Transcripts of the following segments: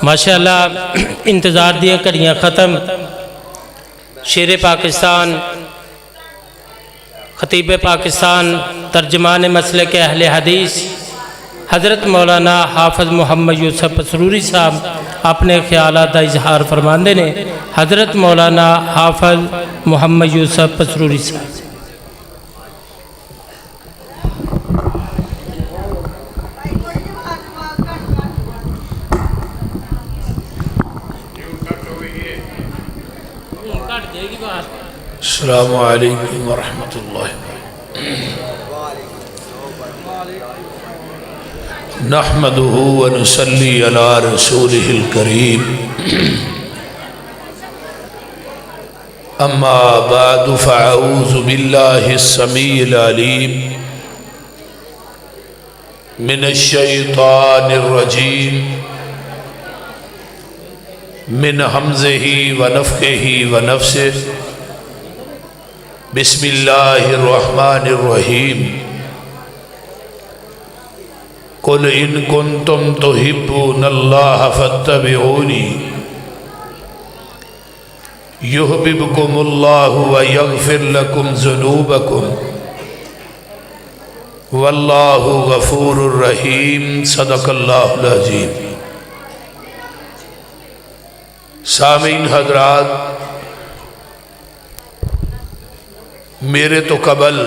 ماشاءاللہ انتظار دیا کڑیاں ختم. شیر پاکستان، خطیب پاکستان، ترجمان مسلک اہل حدیث حضرت مولانا حافظ محمد یوسف پسروری صاحب اپنے خیالات کا اظہار فرماندے نے. حضرت مولانا حافظ محمد یوسف پسروری صاحب. السلام علیکم ورحمۃ اللہ. نحمده ونصلي على رسوله الكريم. اما بعد فاعوذ بالله السميع العليم من الشيطان الرجيم من همزه ونفخه ونفسه. بسم اللہ الرحمن الرحیم. قل ان کنتم تحبون اللہ فاتبعونی یحببکم اللہ ویغفر لکم ذنوبکم واللہ غفور الرحیم. صدق اللہ العظیم. سامعین حضرات، میرے تو قبل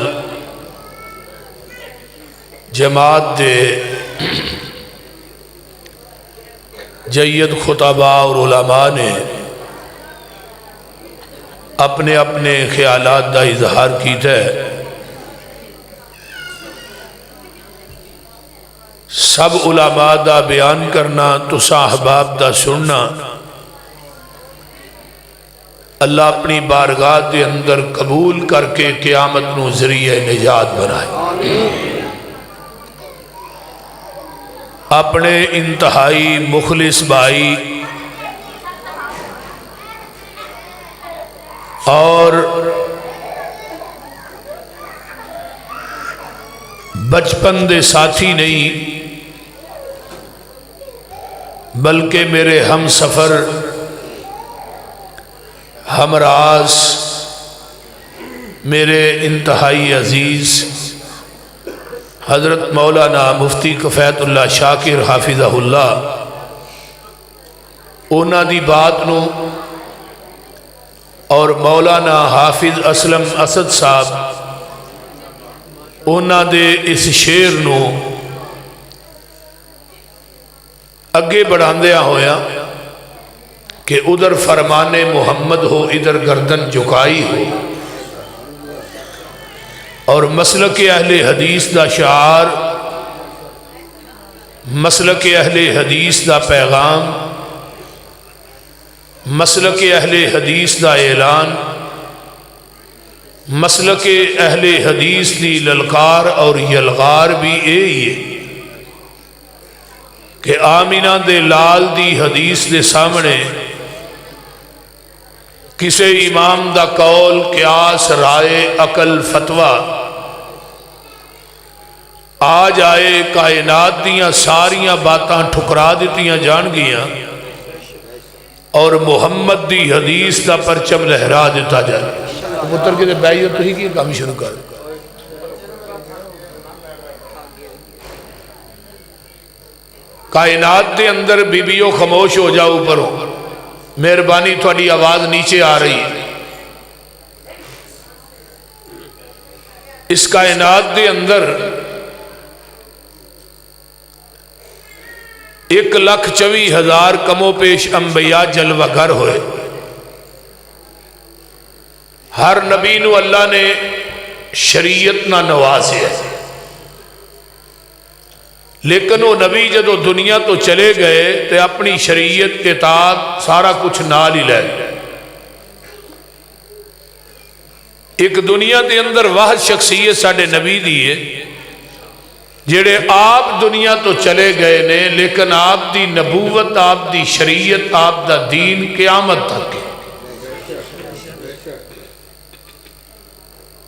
جماعت دے جید خطباء اور علماء نے اپنے اپنے خیالات دا اظہار کیتا ہے. سب علماء دا بیان کرنا تو احباب دا سننا اللہ اپنی بارگاہ دے اندر قبول کر کے قیامت نو ذریعہ نجات بنائے. اپنے انتہائی مخلص بھائی اور بچپن دے ساتھی نہیں بلکہ میرے ہم سفر، ہمراز، میرے انتہائی عزیز حضرت مولانا مفتی کفایت اللہ شاکر حافظہ اللہ، اونا دی بات نو اور مولانا حافظ اسلم اسد صاحب اونا دے اس شیر نو اگے بڑھاندیا ہویا کہ ادھر فرمان محمد ہو ادھر گردن جھکائی ہو. اور مسلک اہل حدیث دا شعار، مسلک اہل حدیث دا پیغام، مسلک اہل حدیث دا اعلان، مسلک اہل حدیث دی للکار اور یلغار بھی یہی ہے کہ آمینہ دے لال دی حدیث دے سامنے کسے امام دا قول، قیاس، رائے، عقل، فتویٰ آ جائے، کائنات دیاں ساریاں باتاں ٹھکرا دیتیاں جان گیاں اور محمد دی حدیث دا پرچم لہرا دیتا جائے. متر کے دے بھائیو تو ہی کی کام شروع کر. کائنات دے اندر بیبیوں خاموش ہو جاؤ، اوپر ہو، مہربانی تھوڑی آواز نیچے آ رہی ہے. اس کائنات دے اندر 1,24,000 کم و پیش انبیاء جلوہ گر ہوئے. ہر نبی نو اللہ نے شریعت نہ نوازے، لیکن وہ نبی جدو دنیا تو چلے گئے تو اپنی شریعت کے تحت سارا کچھ نال ہی لے. ایک دنیا دے اندر واحد شخصیت ساڈے نبی دی ہے جڑے آپ دنیا تو چلے گئے نے، لیکن آپ دی نبوت، آپ دی شریعت، آپ دا دین قیامت تک ہے.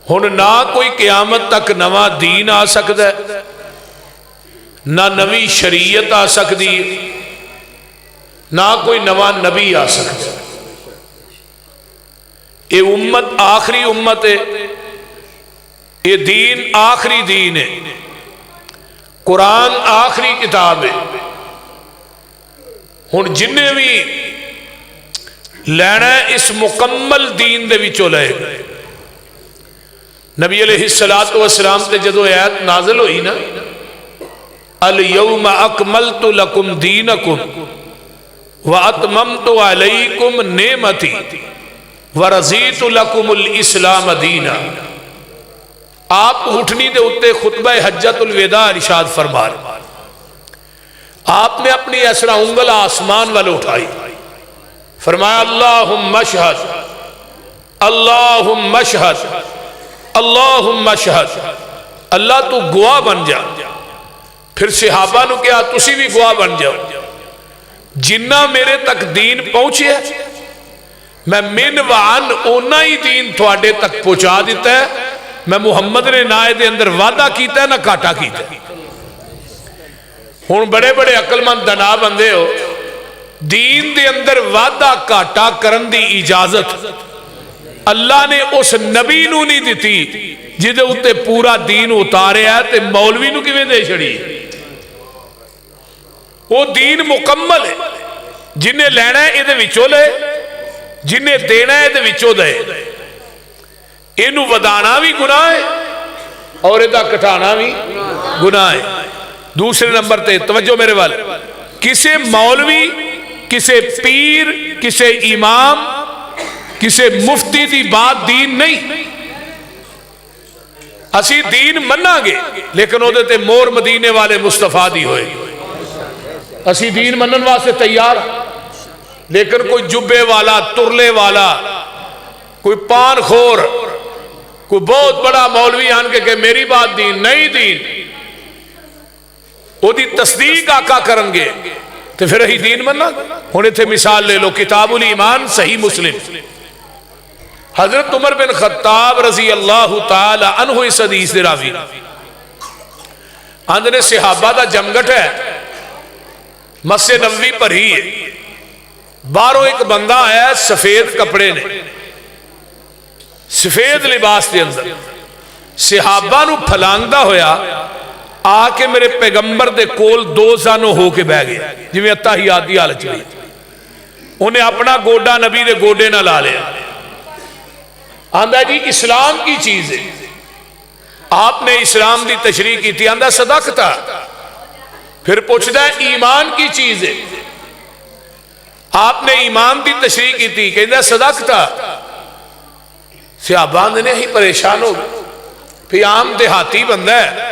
ہن نہ کوئی قیامت تک نواں دین آ سکتا ہے، نہ نوی شریعت آ سکتی، نہ کوئی نواں نبی آ سکتا. یہ امت آخری امت ہے, یہ دین آخری دین ہے, قرآن آخری کتاب ہے. ہن جن بھی لینا ہے اس مکمل دین دے وچوں لے گئے. نبی علیہ الصلوۃ والسلام تے جدو آیت نازل ہوئی نا, الیوم اکملت لکم دینکم واتممت علیکم نعمتی ورضیت لکم الاسلام دینا. آپ اٹھنی دے اتے خطبہ حجت الوداع ارشاد فرما رہے, آپ نے اپنی اسرا انگل آسمان والے اٹھائی, فرمایا اللہم اشہد اللہم اشہد اللہم اشہد, اللہ تو گواہ بن جا. پھر صحابہ نو کہا تسی بھی گواہ بن جاؤ, جنہ میرے تک دین پہنچے میں من وعن اونا ہی دین تھوڑے تک پہنچا دیتا ہے. میں محمد نے نہ دے اندر وعدہ کیتا ہے نہ کاٹا کیتا ہے. ہن بڑے بڑے عقل مند دنا بندے ہو, دین دے اندر وعدہ کاٹا کرن دی اجازت اللہ نے اس نبی نو نہیں دیتی جدے اتے پورا دین اتارے ہے, تے مولوی نو کیویں دے چھڑی. وہ دین مکمل ہے, جنہیں لینا ہے یہ وچوں لے, جنہیں دینا ہے یہ وچوں دے. اینو ودانا بھی گناہ ہے اور یہ کٹانا بھی گناہ ہے. دوسرے نمبر تے توجہ میرے وال, کسے مولوی کسے پیر کسے امام کسے مفتی دی بات دین نہیں. اسی دین مننا گے لیکن وہ تے مور مدینے والے مصطفیٰ دی ہوئے. اسی دین منن واسطے تیار, لیکن کوئی جبے والا ترلے والا کوئی پان خور کوئی بہت بڑا مولوی آن کے کہ میری بات دین نہیں, دین وہ دی تصدیق آقا کرن گے تو پھر ہی دین مننا. ہونے تھے مثال لے لو, کتاب الایمان صحیح مسلم, حضرت عمر بن خطاب رضی اللہ تعالی عنہ اس حدیث دے راوی اندر صحابہ دا جمگٹ ہے, مسجد نبوی پر ہی ہے. باہروں ایک بندہ آیا ہے سفید کپڑے نے, سفید لباس دے اندر, صحابہ نو پھلانگدا ہویا آ کے میرے پیغمبر دے کول دو زانو ہو کے بہ گیا جی میں اتحیات دی حالت ہوئی. انہیں اپنا گوڈا نبی دے گوڈے نہ لا لیا. آندہ جی اسلام کی چیز ہے, آپ نے اسلام دی تشریح کی تھی, آندہ صدقتا. پھر پوچھتا ہے ایمان کی چیز ہے, آپ نے ایمان دی تشریح کی تھی, کہتا ہے صدقتا. صحابہ نے ہی پریشان ہو گئے, پھر عام دیہاتی بندہ ہے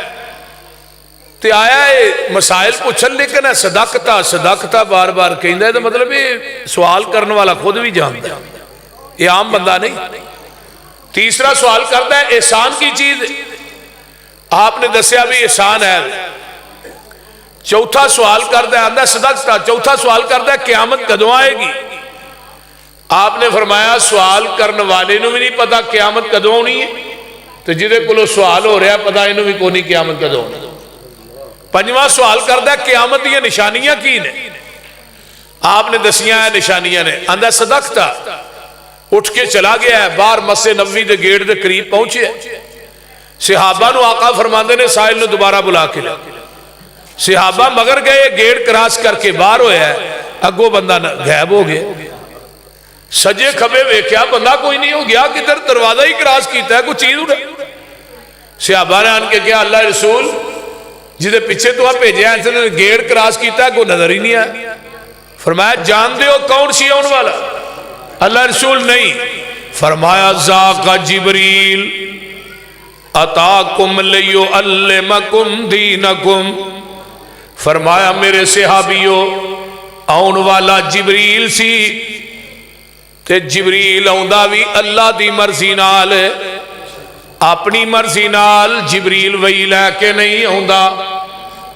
تے آیا ہے مسائل پوچھن, لیکن ہے صدقتا صدقتا بار بار کہتا ہے, تو مطلب یہ سوال کرنے والا خود بھی جانتا ہے, یہ عام بندہ نہیں. تیسرا سوال کرتا ہے احسان کی چیز, آپ نے دسیا بھی احسان ہے. چوتھا سوال کرتا ہے آندہ صدقتا. چوتھا سوال کرتا ہے قیامت کدوں آئے گی. آپ نے فرمایا سوال کرنے والے نو بھی نہیں پتا قیامت کدوں ہونی ہے, تو جدے کولو سوال ہو رہا پتا انہوں بھی کونی قیامت کدوں ہونی. پنجواں سوال کرتا ہے قیامت یہ نشانیاں کی نے, آپ نے دسیاں ہیں نشانیاں نے. آندہ صدقتا. اٹھ کے چلا گیا ہے, باہر مسجد نبوی دے گیٹ دے قریب پہنچے. صحابہ نو آقا فرماندے نے سائل نو دوبارہ بلا کے لیا. صحابہ مگر گئے, گیٹ کراس کر کے باہر ہویا ہے, اگو بندہ غائب ہو گیا. سجے کھبے ویکھیا بندہ کوئی نہیں ہو گیا, کدھر دروازہ ہی کراس کیتا ہے, کوئی چیز اٹھا. صحابہ نے آن کے کہا اللہ رسول جدے پیچھے تو آپ بھیجے ہیں گیٹ کراس کیتا ہے, کوئی نظر ہی نہیں آیا. فرمایا جان دے ہو کون سی آن والا؟ اللہ رسول نہیں. فرمایا ذاک جبریل اتاکم لیعلمکم دینکم. فرمایا میرے صحابیو آن والا جبریل سی, تے جبریل آندا بھی اللہ دی مرضی نال, اپنی مرضی نال جبریل وہی لے کے نہیں آندا.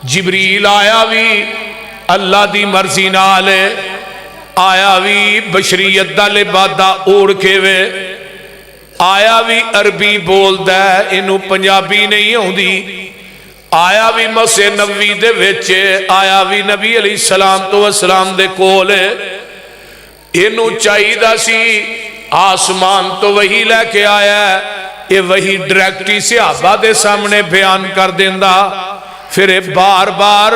جبریل آیا بھی اللہ دی مرضی نال, آیا بھی بشریت دا لبادہ اوڑ کے وے, آیا بھی عربی بول دا, انہوں پنجابی نہیں ہوں دی. آیا بھی مسجد نبوی دے وچے، آیا بھی نبی علیہ السلام تو السلام دے کولے، انہوں چاہیدہ سی آسمان تو وہی لے کے آیا ہے، یہ وہی ڈائریکٹی صحابہ دے سامنے بیان کر دیندہ، پھر بار بار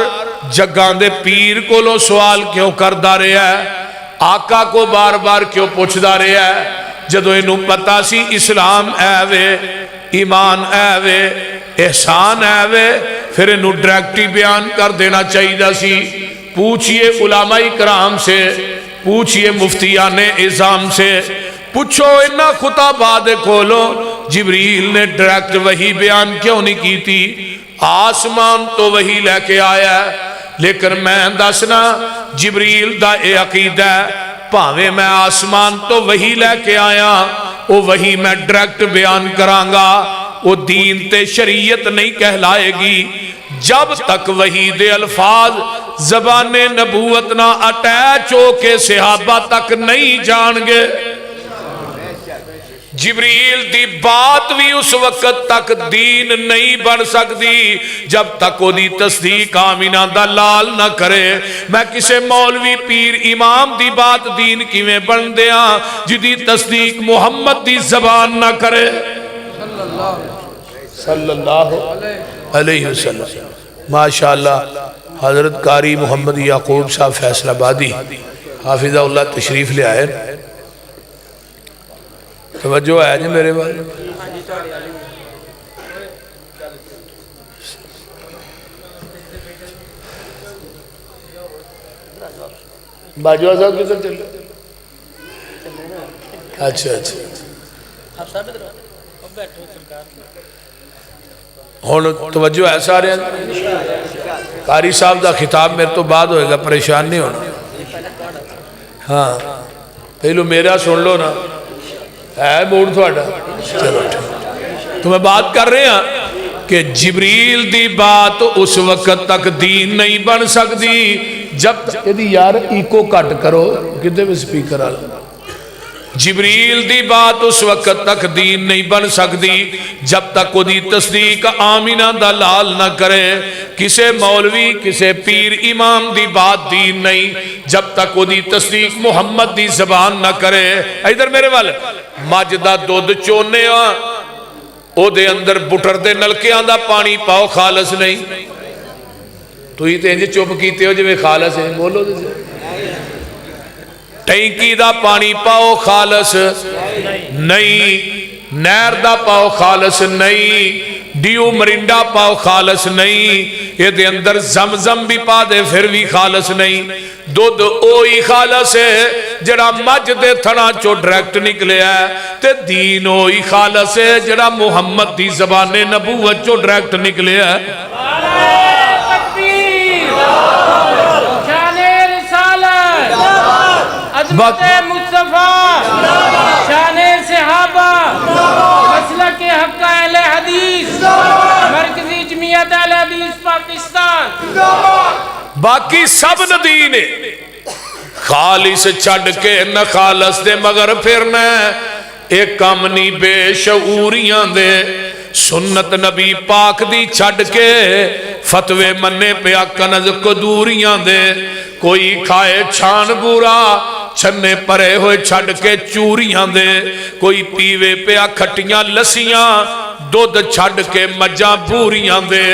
جگان دے پیر کو لو سوال کیوں کردہ رہا ہے، آقا کو بار بار کیوں پوچھدہ رہا ہے، جدو انہوں پتا سی اسلام اے وے، ایمان اے وے، احسان اے وے، پھر انہوں ڈائریکٹی بیان کر دینا چاہیدہ سی۔ پوچھئے علماء کرام سے، پوچھئے مفتیان اعظام سے، پوچھو انہا خطابات کھولو جبریل نے ڈائریکٹ وہی بیان کیوں نہیں کی تھی؟ آسمان تو وہی لے کے آیا ہے، لیکن میں دسنا جبریل دا اے عقیدہ ہے، پاوے میں آسمان تو وہی لے کے آیا، وہ وہی میں ڈائریکٹ بیان کرانگا، وہ دین تے شریعت نہیں کہلائے گی جب تک وہی دے الفاظ زبان نبوت نہ اٹیچ ہو کے صحابہ تک نہیں جان گے۔ جبریل دی بات بھی اس وقت تک دین نہیں بن سکتی جب تک وہ دی تصدیق آمینہ دا لال نہ کرے۔ میں کسے مولوی پیر امام دی بات دین کی میں بن دیا جدی تصدیق محمد دی زبان نہ کرے صلی اللہ علیہ وسلم۔ ماشاءاللہ حضرت قاری محمد یعقوب صاحب فیصل آبادی حافظہ اللہ تشریف لے آئے، توجہ ہے جی میرے بارے باجوہ صاحب کدھر چلے؟ اچھا اچھا ہون توجہ ہے سارے قاری صاحب دا خطاب میرے تو بعد ہوئے گا، پریشان نہیں ہونا۔ ہاں پہلو میرا سن لو نا، ہے موڑ تھوڑا چلو ٹھیک۔ تو میں بات کر رہے ہیں کہ جبریل دی بات اس وقت تک دین نہیں بن سکتی جب تک یار ایکو کٹ کرو کدھے میں سپیکر آلہ، جبریل دی بات اس وقت تک دین نہیں بن سکتی جب تک وہ دی تصدیق آمینہ دا لال نہ کرے۔ کسے مولوی کسے پیر امام دی بات دین نہیں جب تک وہ دی تصدیق محمد دی زبان نہ کرے۔ ادھر میرے والے ماجدہ دودھ چونے او دے اندر بٹر دے نلکیاں دا پانی پاؤ خالص نہیں، تو ہی تے انجھے چوپ کیتے ہو جو خالص ہے، بولو دے سے ٹینکی دا پانی پاؤ خالص نہیں، نیر دا پاؤ خالص نہیں، ڈیو مرنڈا پاؤ خالص نہیں، یہ دے اندر زمزم بھی پا دے پھر بھی خالص نہیں۔ دودھ اوہی خالص ہے جڑا مجھ دے تھنا چو ڈائریکٹ نکلے ہے، تے دین اوہی خالص ہے جڑا محمد دی زبان نبوت چو ڈائریکٹ نکلے ہے۔ عظمت مصطفیٰ، شان صحابہ، مسلک حق اہل حدیث، مرکزی جمعیت اہل حدیث پاکستان، باقی سب ندین خالص چھڑ کے نہ خالص دے مگر پھرنا ایک کامنی بے شعوریاں دے، سنت نبی پاک دی چھڑ کے فتوے منے پہ کنز قدوریاں دے، کوئی کھائے چھان بورا چھنے پرے ہوئے چھڑ کے چوریاں دے، کوئی پیوے پہ کھٹیاں لسیاں دودھ چھڑ کے مجاں بوریاں دے۔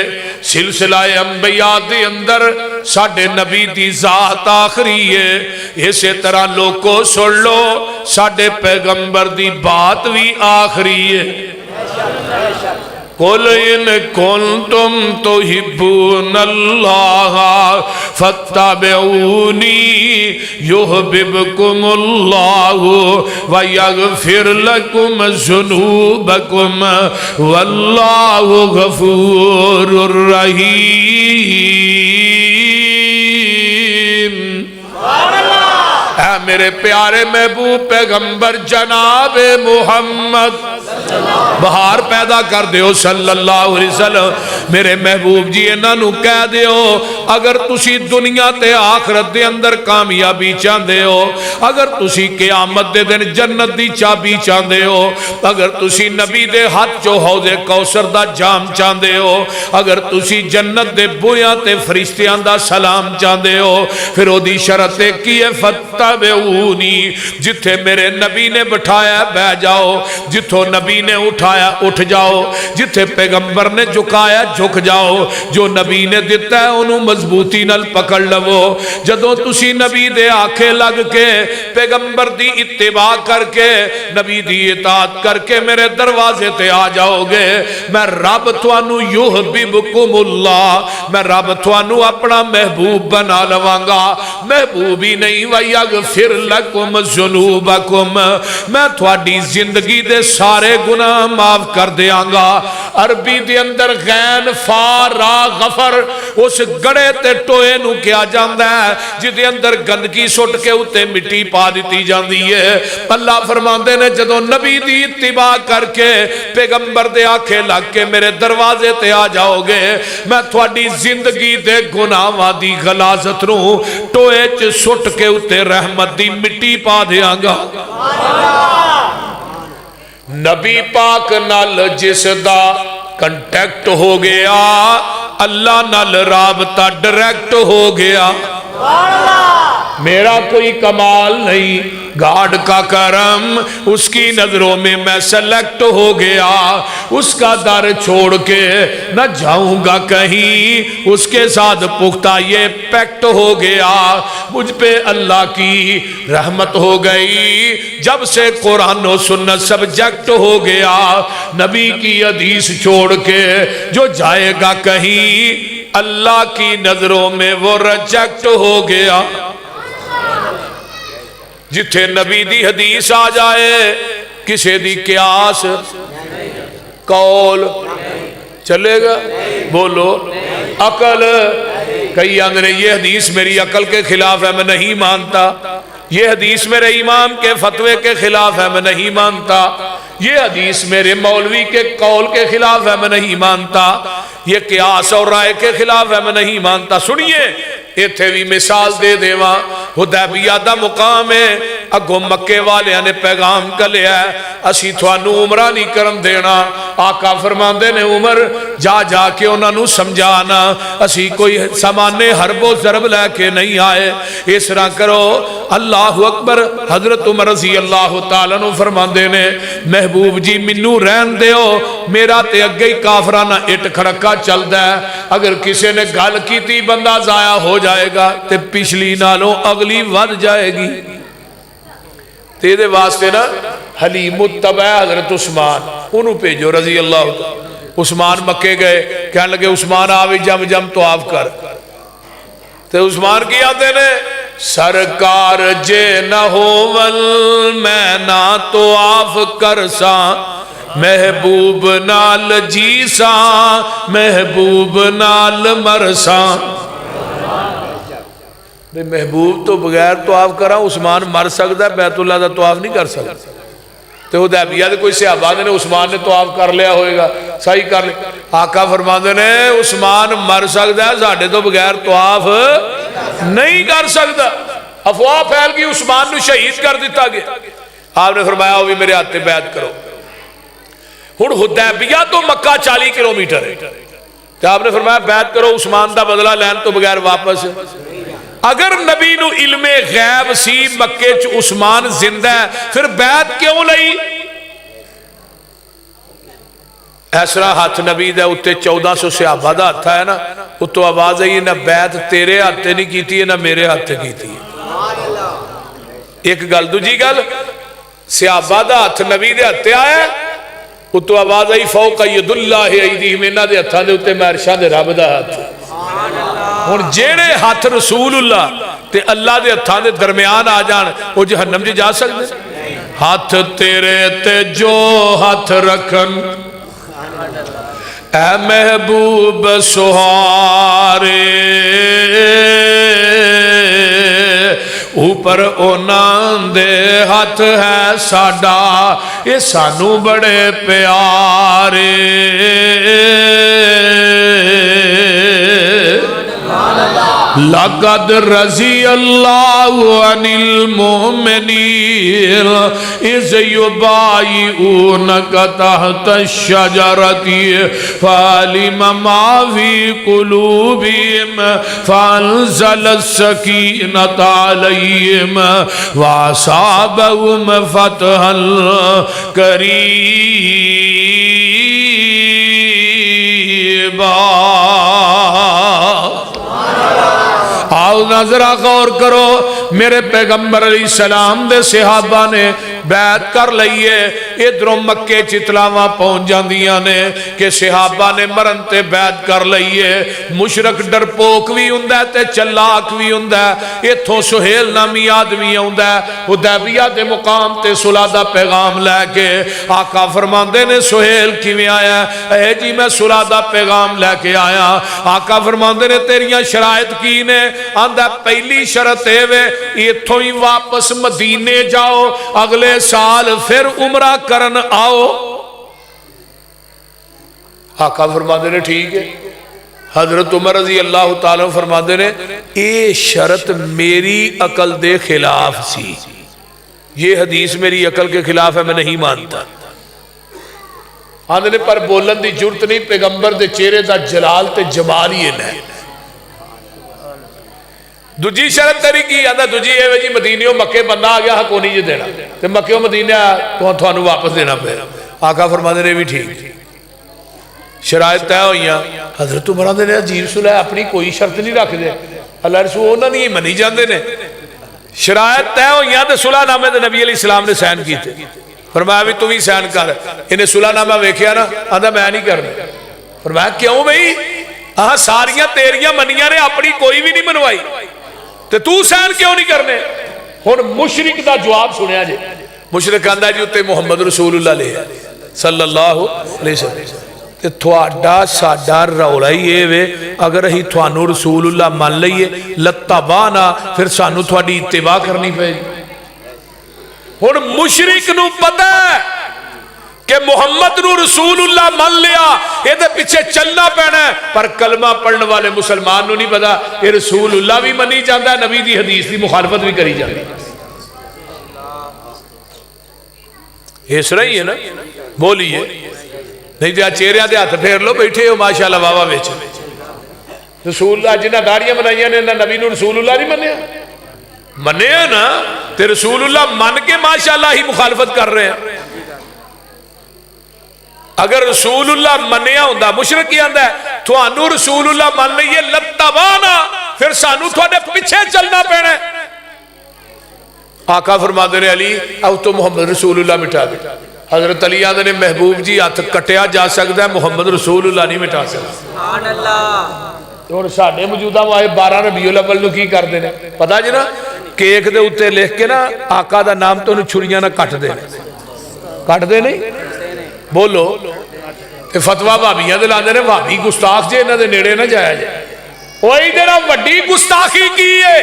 سلسلہ انبیاء دے اندر ساڑھے نبی دی ذات آخری ہے، اسی طرح لوگوں سن لو ساڑھے پیغمبر دی بات بھی آخری ہے۔ قُلْ إِن كُنْتُمْ تُحِبُّونَ اللَّهَ فَاتَّبِعُونِي يُحْبِبْكُمُ اللَّهُ وَيَغْفِرْ لَكُمْ ذُنُوبَكُمْ وَاللَّهُ غَفُورٌ رَحِيمٌ۔ اے میرے پیارے محبوب پیغمبر جناب محمد، بہار پیدا کر دیو صلی اللہ علیہ وسلم۔ میرے محبوب جی انہاں نو کہہ دیو اگر تسی دنیا تے آخرت دے اندر کامیابی چاہندے ہو، اگر تسی قیامت دے دن جنت دی چابی چاہندے ہو، اگر تسی نبی دے ہاتھ چو حوض کوثر دا جام چاہندے ہو، اگر تسی جنت دے بویاں تے فرشتیاں دا سلام چاہندے ہو، پھر او دی شرط کی ہے فتبعونی، جتھے میرے نبی نے بٹھایا بہ جاؤ، جتھوں نبی نے اٹھایا اٹھ جاؤ، جتھے پیغمبر نے جھکایا جھک جاؤ، جو نبی نے دیتا ہے انہوں مضبوطی نال پکڑ لو۔ جدوں تسی نبی دے آکھے لگ کے پیغمبر دی اتباع کر کے نبی دی اطاعت کر کے میرے دروازے تے آ جاؤ گے، میں رب تھانو یحببکم اللہ، میں رب تھانو اپنا محبوب بنا لواں گا، محبوب ہی نہیں وَيَغْفِرْ لَكُمْ ذُنُوبَكُمْ، میں تھوڑی زندگی دے سارے گناہ معاف کر دیاں گا۔ عربی دے اندر غین فا را غفر اس گڑے تے ٹوئے نو کیا جاندہ ہے جدے اندر گندگی سٹ کے اتے مٹی پا دیتی جاندی ہے۔ اللہ فرماندے نے جدو نبی دی اتباع کر کے پیغمبر دے آنکھیں لگ کے میرے دروازے تے آ جاؤ گے، میں تھوڑی زندگی دے گناہاں دی غلاظت نو ٹوئے چ سٹ کے اتے رحمت دی مٹی پا دیاں گا۔ نبی پاک نال جس دا کنٹیکٹ ہو گیا، اللہ نال رابطہ ڈائریکٹ ہو گیا۔ میرا کوئی کمال نہیں، گاڈ کا کرم، اس کی نظروں میں میں سلیکٹ ہو گیا، اس کا در چھوڑ کے نہ جاؤں گا کہیں، اس کے ساتھ پختہ یہ پیکٹ ہو گیا۔ مجھ پہ اللہ کی رحمت ہو گئی جب سے قرآن و سنت سبجیکٹ ہو گیا۔ نبی کی حدیث چھوڑ کے جو جائے گا کہیں، اللہ کی نظروں میں وہ ریجیکٹ ہو گیا۔ جتھے نبی دی حدیث آ جائے کسے دی قیاس قول چلے گا؟ بولو عقل، کئی اندرے یہ حدیث میری عقل کے خلاف ہے میں نہیں مانتا، یہ حدیث میرے امام کے فتوے کے خلاف ہے میں نہیں مانتا، یہ حدیث میرے مولوی کے قول کے خلاف ہے میں نہیں مانتا، یہ قیاس اور رائے کے خلاف ہے میں نہیں مانتا۔ سنیے ایتھے بھی مثال دے دیواں، حدیبیہ دا مقام ہے، اگوں مکے والے نے پیغام کا لیا ہے اسی تھانو عمرہ نہیں کرن دینا۔ آقا فرماندے نے عمر جا جا کے انہاں نو سمجھانا، اسی کوئی سامانے حرب و ضرب لے کے نہیں آئے، اس طرح کرو۔ اللہ اکبر۔ حضرت عمر رضی اللہ تعالیٰ عنہ فرماندے نے محبوب جی منو رہن دیو، میرا تے اگے ہی کافرانہ اٹ کھڑکا چلدا ہے، اگر کسی نے گل کیتی بندہ ضائع ہو جائے گا تے پچھلی نالوں اگلی ود جائے گی۔ تیرے واسطے نا حلیم الطبع حضرت عثمان انہوں بھیجو رضی اللہ تعالیٰ۔ عثمان مکے گئے، کہنے لگے عثمان آوی جم جم طواف کر، تے عثمان کی آتے نے سرکار جے نہ ہوول میں نہ طواف کرساں، محبوب نال جیساں محبوب نال مرساں۔ محبوب تو بغیر طواف کرا عثمان مر سکتا ہے، بیت اللہ دا طواف نہیں کر سکتا۔ تو حدیبیہ دے کوئی صحابہ نے عثمان نے طواف کر لیا ہوئے گا، صحیح کر لیا۔ آقا فرماندے نے عثمان مر سکتا ہے، ساڈے تو بغیر طواف نہیں کر سکتا۔ افواہ پھیل گئی، عثمان نو شہید کر دیتا گیا۔ آپ نے فرمایا وہ بھی میرے ہاتھ بیعت کرو۔ ہن حدیبیہ تو مکہ 40 کلومیٹر ہے، تو آپ نے فرمایا بیعت کرو، عثمان دا بدلہ لین تو بغیر واپس۔ اگر نبی نو علم غیب سی مکے چ عثمان زندہ ہے پھر بیعت کیوں لئی؟ ایسرا ہاتھ نبی دے اتے 1400 صحابہ دا ہاتھ ہے نا، اتو آواز ہے نہ بیعت تیرے ہاتھ نہیں کیتی ہے نہ میرے ہاتھ کیتی ہے۔ ایک گل دوجی گل، صحابہ دا ہاتھ نبی دے ہاتھ آیا، اتو آواز ہے فوق ید اللہ ایدیہم، انہاں دے ہتھاں دے اتے مہرشاں دے رب دا ہاتھ۔ ہن جیڑے ہاتھ رسول اللہ تے اللہ دے ہتھاں دے درمیان آ جان وہ جہنم جی جا سکتے؟ ہاتھ تیرے تے جو ہاتھ رکھن اے محبوب سہارے، اوپر انہاں دے ہاتھ ہے ساڈا اے سانو بڑے پیارے لقد رضی اللہ عن المؤمنین اذ یبایعونک تحت الشجرۃ فعلم ما فی قلوبہم فانزل السکینۃ علیہم واصابہم فتحا قریبا۔ آؤ نظرہ غور کرو، میرے پیغمبر علیہ السلام دے صحابہ نے بیعت کر لئیے، ادھروں مکے چتلاواں پہنچ جاندیاں نے کہ صحابہ نے مرن تے بیعت کر لئیے۔ مشرک ڈرپوک بھی ہوندہ تے چلاک بھی ہوندہ، اتھوں سہیل نامی آدمی ہوندہ، حدیبیہ دے مقام تے صلح دا پیغام لے کے آقا فرماندے نے سہیل کیویں آیا؟ اے جی میں صلح دا پیغام لے کے آیا۔ آقا فرماندے نے تیریاں شرائط کی نے؟ آندہ پہلی شرط ہے اتھوں ہی واپس مدینے جاؤ، اگلے سال پھر عمرہ کرن آؤ۔ آقا فرماندے نے ٹھیک ہے۔ حضرت عمر رضی اللہ تعالیٰ فرماندے نے اے شرط میری عقل دے خلاف سی، یہ حدیث میری عقل کے خلاف ہے، میں نہیں مانتا۔ آندے نے پر بولن دی جرت نہیں، پیغمبر دے چہرے دا جلال تے جمال ہی ہے۔ دوجی شرط تری کی آدھا دوجی ہے جی مدینیوں مکے بندہ آ گیا حق نہیں جی دینا، تو مکیوں مدینہ تو تھانوں واپس دینا پہ۔ آقا فرماندے نے بھی ٹھیک شرائط طے ہوئیاں۔ حضرت عمر نے عجیب صلح اپنی کوئی شرط نہیں رکھ دے، اللہ رسول انہوں نے منی جاندے نے۔ شرائط طے ہوئیاں تو صلح نامے تے نبی علیہ السلام نے سائن کیتے، فرمایا بھی تو بھی سائن کر۔ انہیں صلح نامہ ویکھیا نا، آدھا میں نہیں کرنا۔ فرمایا کیوں بھئی؟ ساریاں تیریاں منیاں نے، اپنی کوئی بھی نہیں منوائی، تو سین کیوں نہیں کرنے؟ ہن مشرک دا جواب سنیا جی۔ مشرک آندا جی اتے محمد رسول اللہ لے صلی اللہ علیہ وسلم، تے تھوڑا ساڈا رولا ہی اے وے اگر ہی تھانوں رسول اللہ مان لئیے لتبانا پھر سانو تھوڑی اتباع کرنی پے۔ ہن مشرک نو پتہ ہے کہ محمد نو رسول اللہ مان لیا، یہ دے پیچھے چلنا پینا ہے، پر کلمہ پڑھنے والے مسلمان نو نہیں پتا یہ رسول اللہ بھی منی جاندہ ہے، نبی دی حدیث دی مخالفت بھی کری جاندی ہے۔ اس رہی ہے نا، بولیے نہیں دیا چہرے دے ہاتھ پھیر لو، بیٹھے ہو ماشاءاللہ واہ واہ بیچ رسول اللہ جنہ داڑیاں بنائیاں نے نبی نو رسول اللہ نہیں منیا، منیا نا تے رسول اللہ من کے ماشاءاللہ ہی مخالفت کر رہے ہیں۔ اگر رسول اللہ منیا ہوندہ، مشرک کی آندہ ہے تھوانو رسول اللہ مان لئیے لتبانا پھر سانو تھوڑے پیچھے چلنا پینا ہے۔ آقا فرماندے نے علی او تو محمد رسول اللہ مٹا دے۔ حضرت علی آندے نے محبوب جی ہاتھ کٹیا جا سکتا ہے، محمد رسول اللہ نہیں مٹا سکتا۔ سبحان اللہ۔ اور ساڑھے موجودہ وہاں 12 ربیع الاول نو کی کر دینے پتا جی نا، کیک دے اتے لکھ کے نا آقا دا نام تو انہوں چھڑیاں نہ کٹ دے، کٹ دے نہیں بولو۔ فتوہ بھابیاں دے لاندے نے بھابی گستاخ جے انہاں دے نیڑے نہ جایا جائے۔ وہی دینا وڈی گستاخی کی ہے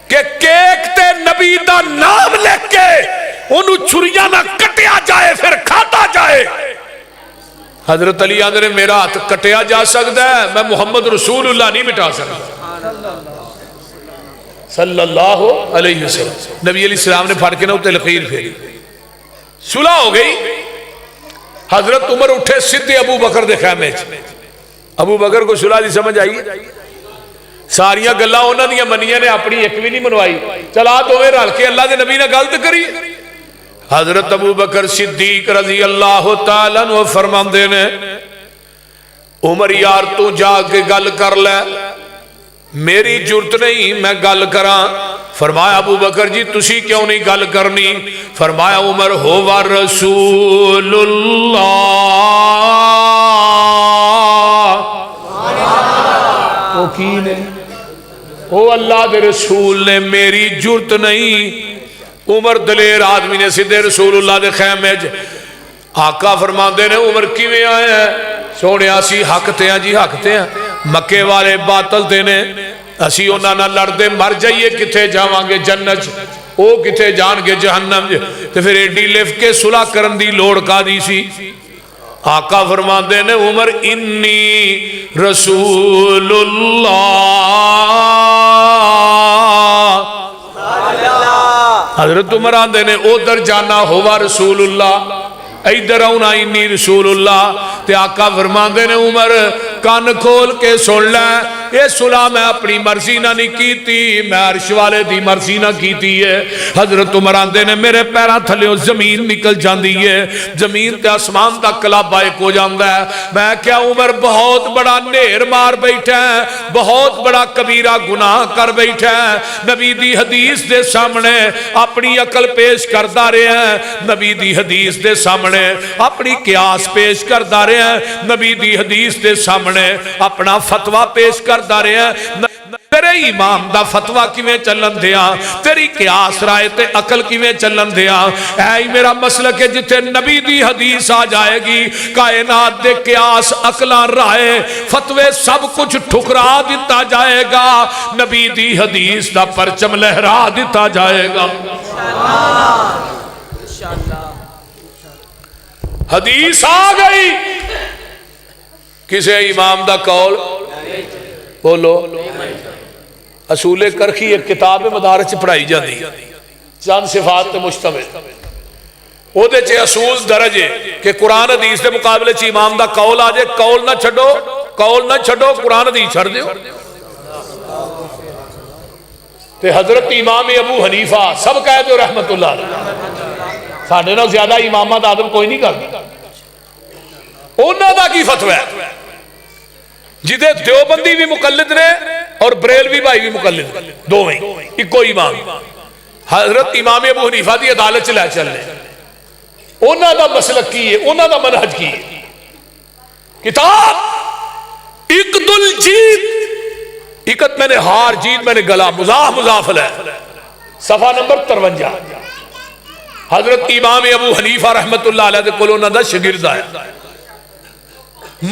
کہ کیک تے نبی دا نام لکھ کے انہوں چھریاں نہ کٹیا جائے پھر کھاتا جائے۔ حضرت علی آندے نے میرا ہاتھ کٹیا جا سکتا ہے، میں محمد رسول اللہ نہیں مٹا سکتا صلی اللہ علیہ وسلم۔ نبی علیہ السلام نے پھڑ کے نہ اتے لقیر پھیری، صلح ہو گئی۔ حضرت عمر اٹھے سدھے ابو بکر دے خیمے چ۔ ابو بکر کو صلح دی سمجھ آئی، ساریاں گلاں انہاں دیاں منیاں نے، اپنی ایک بھی نہیں منوائی، چلا تو وہ رل کے اللہ دے نبی نے غلط کری۔ حضرت ابو بکر صدیق رضی اللہ تعالیٰ عنہ فرماندے نے عمر یار تو جا کے گل کر لے، میری جرت نہیں میں گل کراں۔ فرمایا ابو بکر جی تسی کیوں نہیں گل کرنی؟ فرمایا عمر ہو رسول اللہ، وہ کی نے وہ اللہ دے رسول نے، میری جرت نہیں۔ عمر دلیر آدمی نے سدھے رسول اللہ دے خیمے چ۔ آقا فرماندے نے عمر کیویں آئے ہیں؟ سونے آسی حق تے ہیں جی، حق تے ہیں، مکے والے باطل تے نے، اسی انہاں نال لڑدے مر جائیے کتھے جاواں گے جنت، او کتھے جان گے جہنم۔ تے پھر ایڈی لف کے صلح کرن دی لوڑ کا دی سی؟ آقا فرماندے نے عمر انی رسول اللہ، حضرت عمر آندے نے ادھر جانا ہوا رسول اللہ، ادھر آنا انی رسول اللہ۔ تے آقا فرماندے نے عمر کان کھول کے سن لے، یہ صلح میں اپنی مرضی نہ نہیں کیتی، میں عرش والے دی مرضی نہ کیتی ہے۔ حضرت عمر آندے نے میرے پیراں تھلیوں زمین نکل جاندی ہے، زمین تے آسمان دا کلابہ ایک ہو جاندا ہے۔ میں کیا عمر بہت بڑا نیر مار بیٹھا ہے، بہت بڑا کبیرہ گناہ کر بیٹھا ہے، نبی دی حدیث دے سامنے اپنی عقل پیش کردا رہے ہیں، نبی دی حدیث دے سامنے اپنی قیاس پیش کردا رہے ہیں، نبی دی حدیث دے سامنے اپنا فتوہ پیش کردا رہے ہیں۔ تیرے امام دا فتوہ کیویں چلن دیا، تیری قیاس رائے تے عقل کیویں چلن دیا؟ اے میرا مسلک ہے جتھے نبی دی حدیث آ جائے گی، کائنات دے قیاس عقلاں رائے فتوے سب کچھ ٹھکرا دیتا جائے گا، نبی دی حدیث دا پرچم لہرا دیتا جائے گا۔ حدیث آ گئی، کسے امام دا قول بولو۔ اصول کرخی ایک کتاب مدارس پڑھائی جاتی، چند صفات تے مشتمل، او دے چے اصول درجے کہ قرآن حدیث دے مقابلے چ امام دا قول آ جائے، قول نہ چھڈو، قول نہ چھڈو، قرآن حدیث چھڑ دیو۔ تے حضرت امام ابو حنیفہ سب کہہ دو رحمت اللہ علیہ، ساڈے نال زیادہ امامت آدم کوئی نہیں کرتا۔ انہاں دا کی فتوی ہے؟ جدے دیوبندی بھی مقلد نے اور بریلوی بھائی بھی مقلد نے، دو میں ایک کوئی امام، حضرت امام ابو حنیفہ دی عدالت چلے چلنے، انہاں دا مسلک کی ہے، انہاں دا منہج کی ہے۔ کتاب اقد الجید، اقد میں نے ہار، جید میں نے گلا، مضاف مضاف ہے، صفحہ نمبر 53۔ حضرت امام ابو حنیفہ رحمت اللہ علیہ دے کول انہاں دا شاگرد آیا،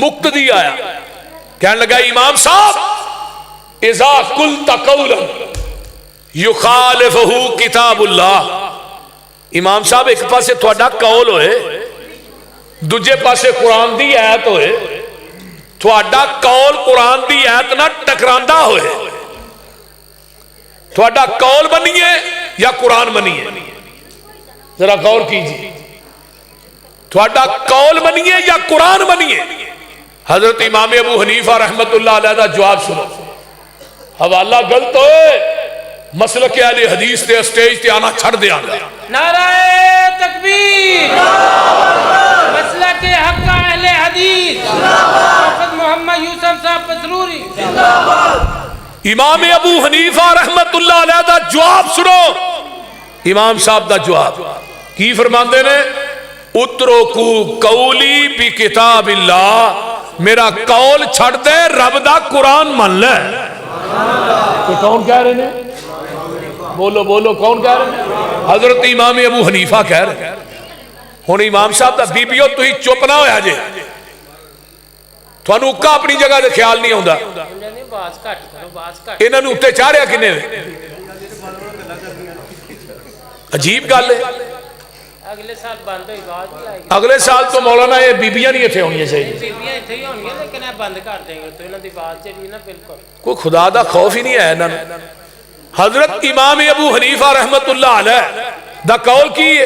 مقتدی آیا، کہنے لگا امام صاحب اذا قلت قولا یخالفہ کتاب اللہ، امام صاحب ایک پاسے تھوڑا قول ہوئے، دوجے پاسے قرآن دی آیت ہوئے، تھوڑا قول قرآن دی آیت نہ ٹکراندہ ہوئے، تھوڑا قول بنیے یا قرآن بنیے، ذرا غور کیجیے، تھوڑا قول بنیے یا قرآن بنیے۔ حضرت امام ابو حنیفہ رحمت اللہ علیہ دا جواب سنو، حوالہ غلط ہوئے مسلک اہل حدیث تے اسٹیج تے آنا چھڑ دیا گا۔ نعرہ تکبیر، مسلک حق اہل حدیث، حافظ محمد یوسف صاحب پسروری۔ امام ابو حنیفہ رحمت اللہ علیہ دا جواب سنو، امام صاحب دا جواب کی فرماندے نے؟ اترکو قولی بی کتاب اللہ، میرا قول چھڑ دے رب دا قرآن من لے۔ تو کون کہہ رہے ہیں؟ بولو بولو، کون کہہ رہے ہیں؟ حضرت امام ابو حنیفہ کہہ رہے ہیں۔ ہن امام صاحب دا بی بیو تو ہی چپ نہ ہویا جے، تھانوں کا اپنی جگہ دے خیال نہیں ہوندا، انہاں نوں اُتے چاڑیا کنے وے؟ عجیب گل ہے۔ اگلے سال بند ہوئی بات بھی آئے گی، اگلے سال تو مولانا یہ بیبیاں نہیں اتنے ہونی چاہیے، بیبیاں اتنے ہی ہونی ہیں لیکن بند کر دیں گے تو انہوں دی بات چلی نا بالکل کوئی خدا دا خوف ہی نہیں ہے انہوں نے۔ حضرت امام ابو حنیفہ رحمت اللہ علیہ دا قول کی ہے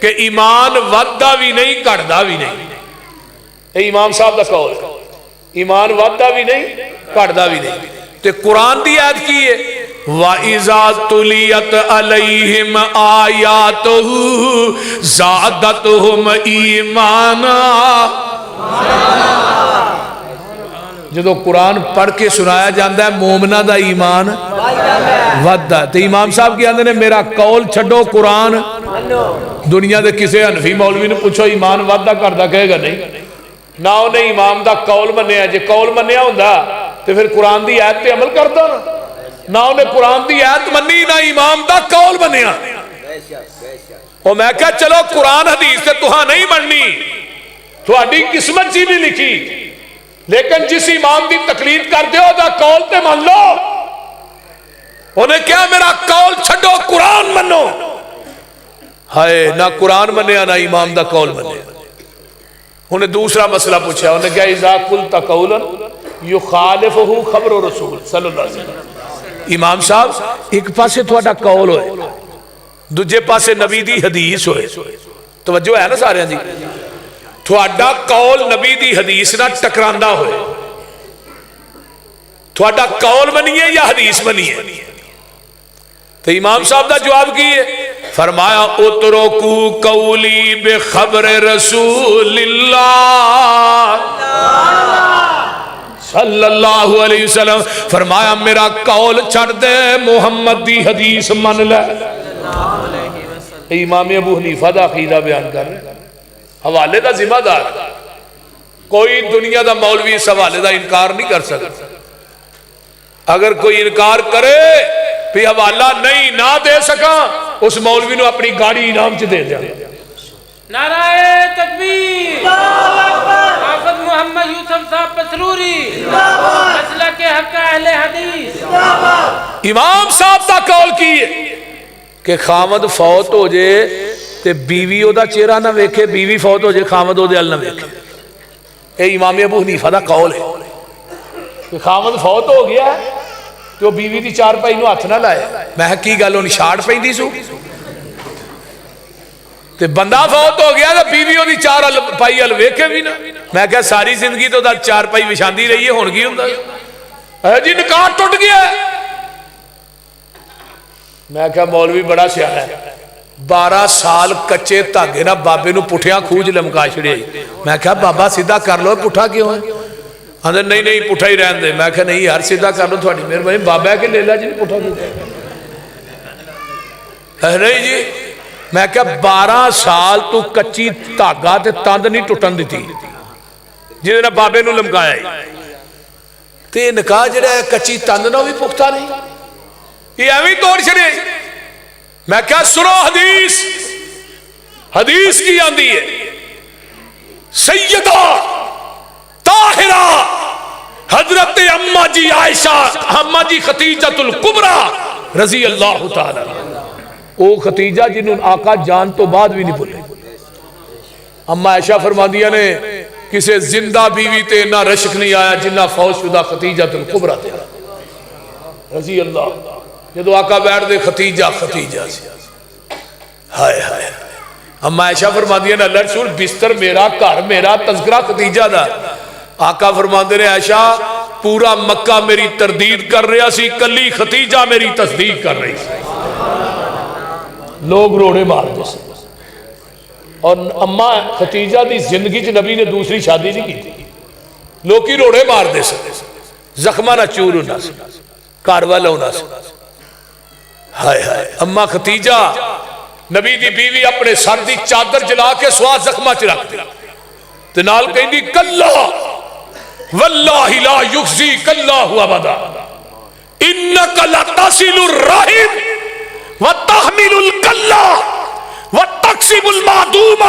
کہ ایمان ودہ بھی نہیں کٹدا بھی نہیں، اے امام صاحب دا قول، ایمان ودہ بھی نہیں کٹدا بھی نہیں۔ تے قرآن دی آیت کی ہے وَإِذَا تُلِيَتْ عَلَيْهِمْ آيَاتُهُ زَادَتْهُمْ ایمانا، جدو قرآن پڑھ کے سنایا جاندہ ہے مومنہ دا ایمان ودہ۔ تو امام صاحب کی آندے نے میرا قول چھڑو قرآن، دنیا دے کسے حنفی مولوی نے پوچھو ایمان ودہ کردہ کہے گا نہیں، نہ انہیں امام دا قول منیا، جے قول منیا ہوندہ تو پھر قرآن دی آیت پہ عمل کردہ نا، نہ انہیں قرآن دی آیت منی نہ امام دا قول بنیا۔ اور میں کہا چلو قرآن حدیث سے تہاں نہیں مننی، تہاڈی قسمت جی بھی لکھی، لیکن جس امام دی تقلید کر دیو دا قول تے من لو، انہیں کیا میرا قول چھڈو قرآن منو. ہائے نہ قرآن منیا نہ امام دا قول منیا. انہیں دوسرا مسئلہ پوچھا, انہیں کیا اذا قلت قولا یخالفہ خبر رسول صلی اللہ علیہ وسلم. امام صاحب ایک پاسے تھوڑا قول ہوئے, دوجے پاسے نبی دی حدیث ہوئے. توجہ ہے نا سارے جی. تھوڑا قول نبی دی حدیث نہ ٹکراندہ ہوئے, تھوڑا قول منیے یا حدیث منیے. تو امام صاحب دا جواب کیے, فرمایا اترکو قولی بخبر رسول اللہ صلی اللہ علیہ وسلم. فرمایا میرا قول چھڑ دے, محمد دی حدیث من لے. امام ابو حنیفہ دا عقیدہ بیان کر رہے, حوالے دا ذمہ دار. کوئی دنیا دا مولوی اس حوالے دا انکار نہیں کر سکتا. اگر کوئی انکار کرے بھی حوالہ نہیں نہ دے سکا, اس مولوی نے اپنی گاڑی انعام چ دے دیا. نعرہ تکبیر, حافظ محمد یوسف صاحب پسروری, مسلک حق اہل حدیث. امام صاحب دا قول کیے کہ خامد فوت ہو جائے تے بیوی او دا چہرہ نہ ویکھے, بیوی فوت ہو جائے خامد او دے ال نہ ویکھے. اے امام ابو حنیفہ دا قول ہے کہ خامد فوت ہو گیا ہے تو بیوی دی چار پائی نو ہاتھ نہ لائے. میں کی گل ہونی شاڑ پہندی سو تے بندہ فوت ہو گیا تو بیوی دی چار پائی ال ویکھے بھی نہ. میں کہا ساری زندگی تو دا چار پائی وچھاندی رہی ہے, ہن کی ہوندا ہے جی نکاح ٹوٹ گیا ہے. میں کہا مولوی بڑا سیاح ہے, 12 سال کچے دھاگے نہ بابے نو پٹھیاں کھوج لمکا چھڑے. میں کہا بابا سیدھا کر لو, پٹھا کیوں ہے؟ اندر نہیں نہیں پٹھا ہی رہن دے. میں کہا نہیں یار سیدھا کر لو, تھوڑی مہربانی. بابا ہے کہ لیلا جی پٹھا کیوں نہیں جی. میں کہا 12 سال تو کچی دھاگا تے تاند نہیں ٹوٹن دیتی جنہیں نہ بابے نو لمکایا ہے, تے نکاح جڑا ہے کچی تاند نہ بھی پختہ نہیں, یہ ایویں توڑ چھڑے. میں کہا سنو حدیث, حدیث کی آندی ہے سیدہ طاہرہ حضرت اماں جی عائشہ, اماں جی خدیجۃ الکبریٰ رضی اللہ تعالی. او خدیجہ جنہوں آقا جان تو بعد بھی نہیں بھولے. اماں عائشہ فرماندیاں نے کسے زندہ بیوی تے نہ رشک نہیں آیا جنہ فوت شدہ خدیجۃ الکبریٰ تے رضی اللہ. جدو آقا بیٹھ دے ختیجہ ختیجہ سے, ہائے ہائے. اماں عائشہ فرماندیاں نے اللہ رسول بستر میرا, گھر میرا, تذکرہ ختیجہ دا. آقا فرماندے نے عائشہ پورا مکہ میری تردید کر رہا سی, کلی ختیجہ میری تصدیق کر رہی سی. لوگ روڑے مار دے سے. اور اماں ختیجہ دی زندگی چ نبی نے دوسری شادی نہیں کی تھی. لوگ کی روڑے مار دے سے, زخمہ نہ چور ہونا سے, کاروا ہونا سے. ہائے ہائے. اماں ختیجہ نبی دی بیوی اپنے سر دی چادر جلا کے سوا زخمہ چ رکھ دی تے نال کہندی کلا واللہ لا یخزیک اللہ ابدا انک لتصل الرحم وتحمل الکلا وتکسب المعدوم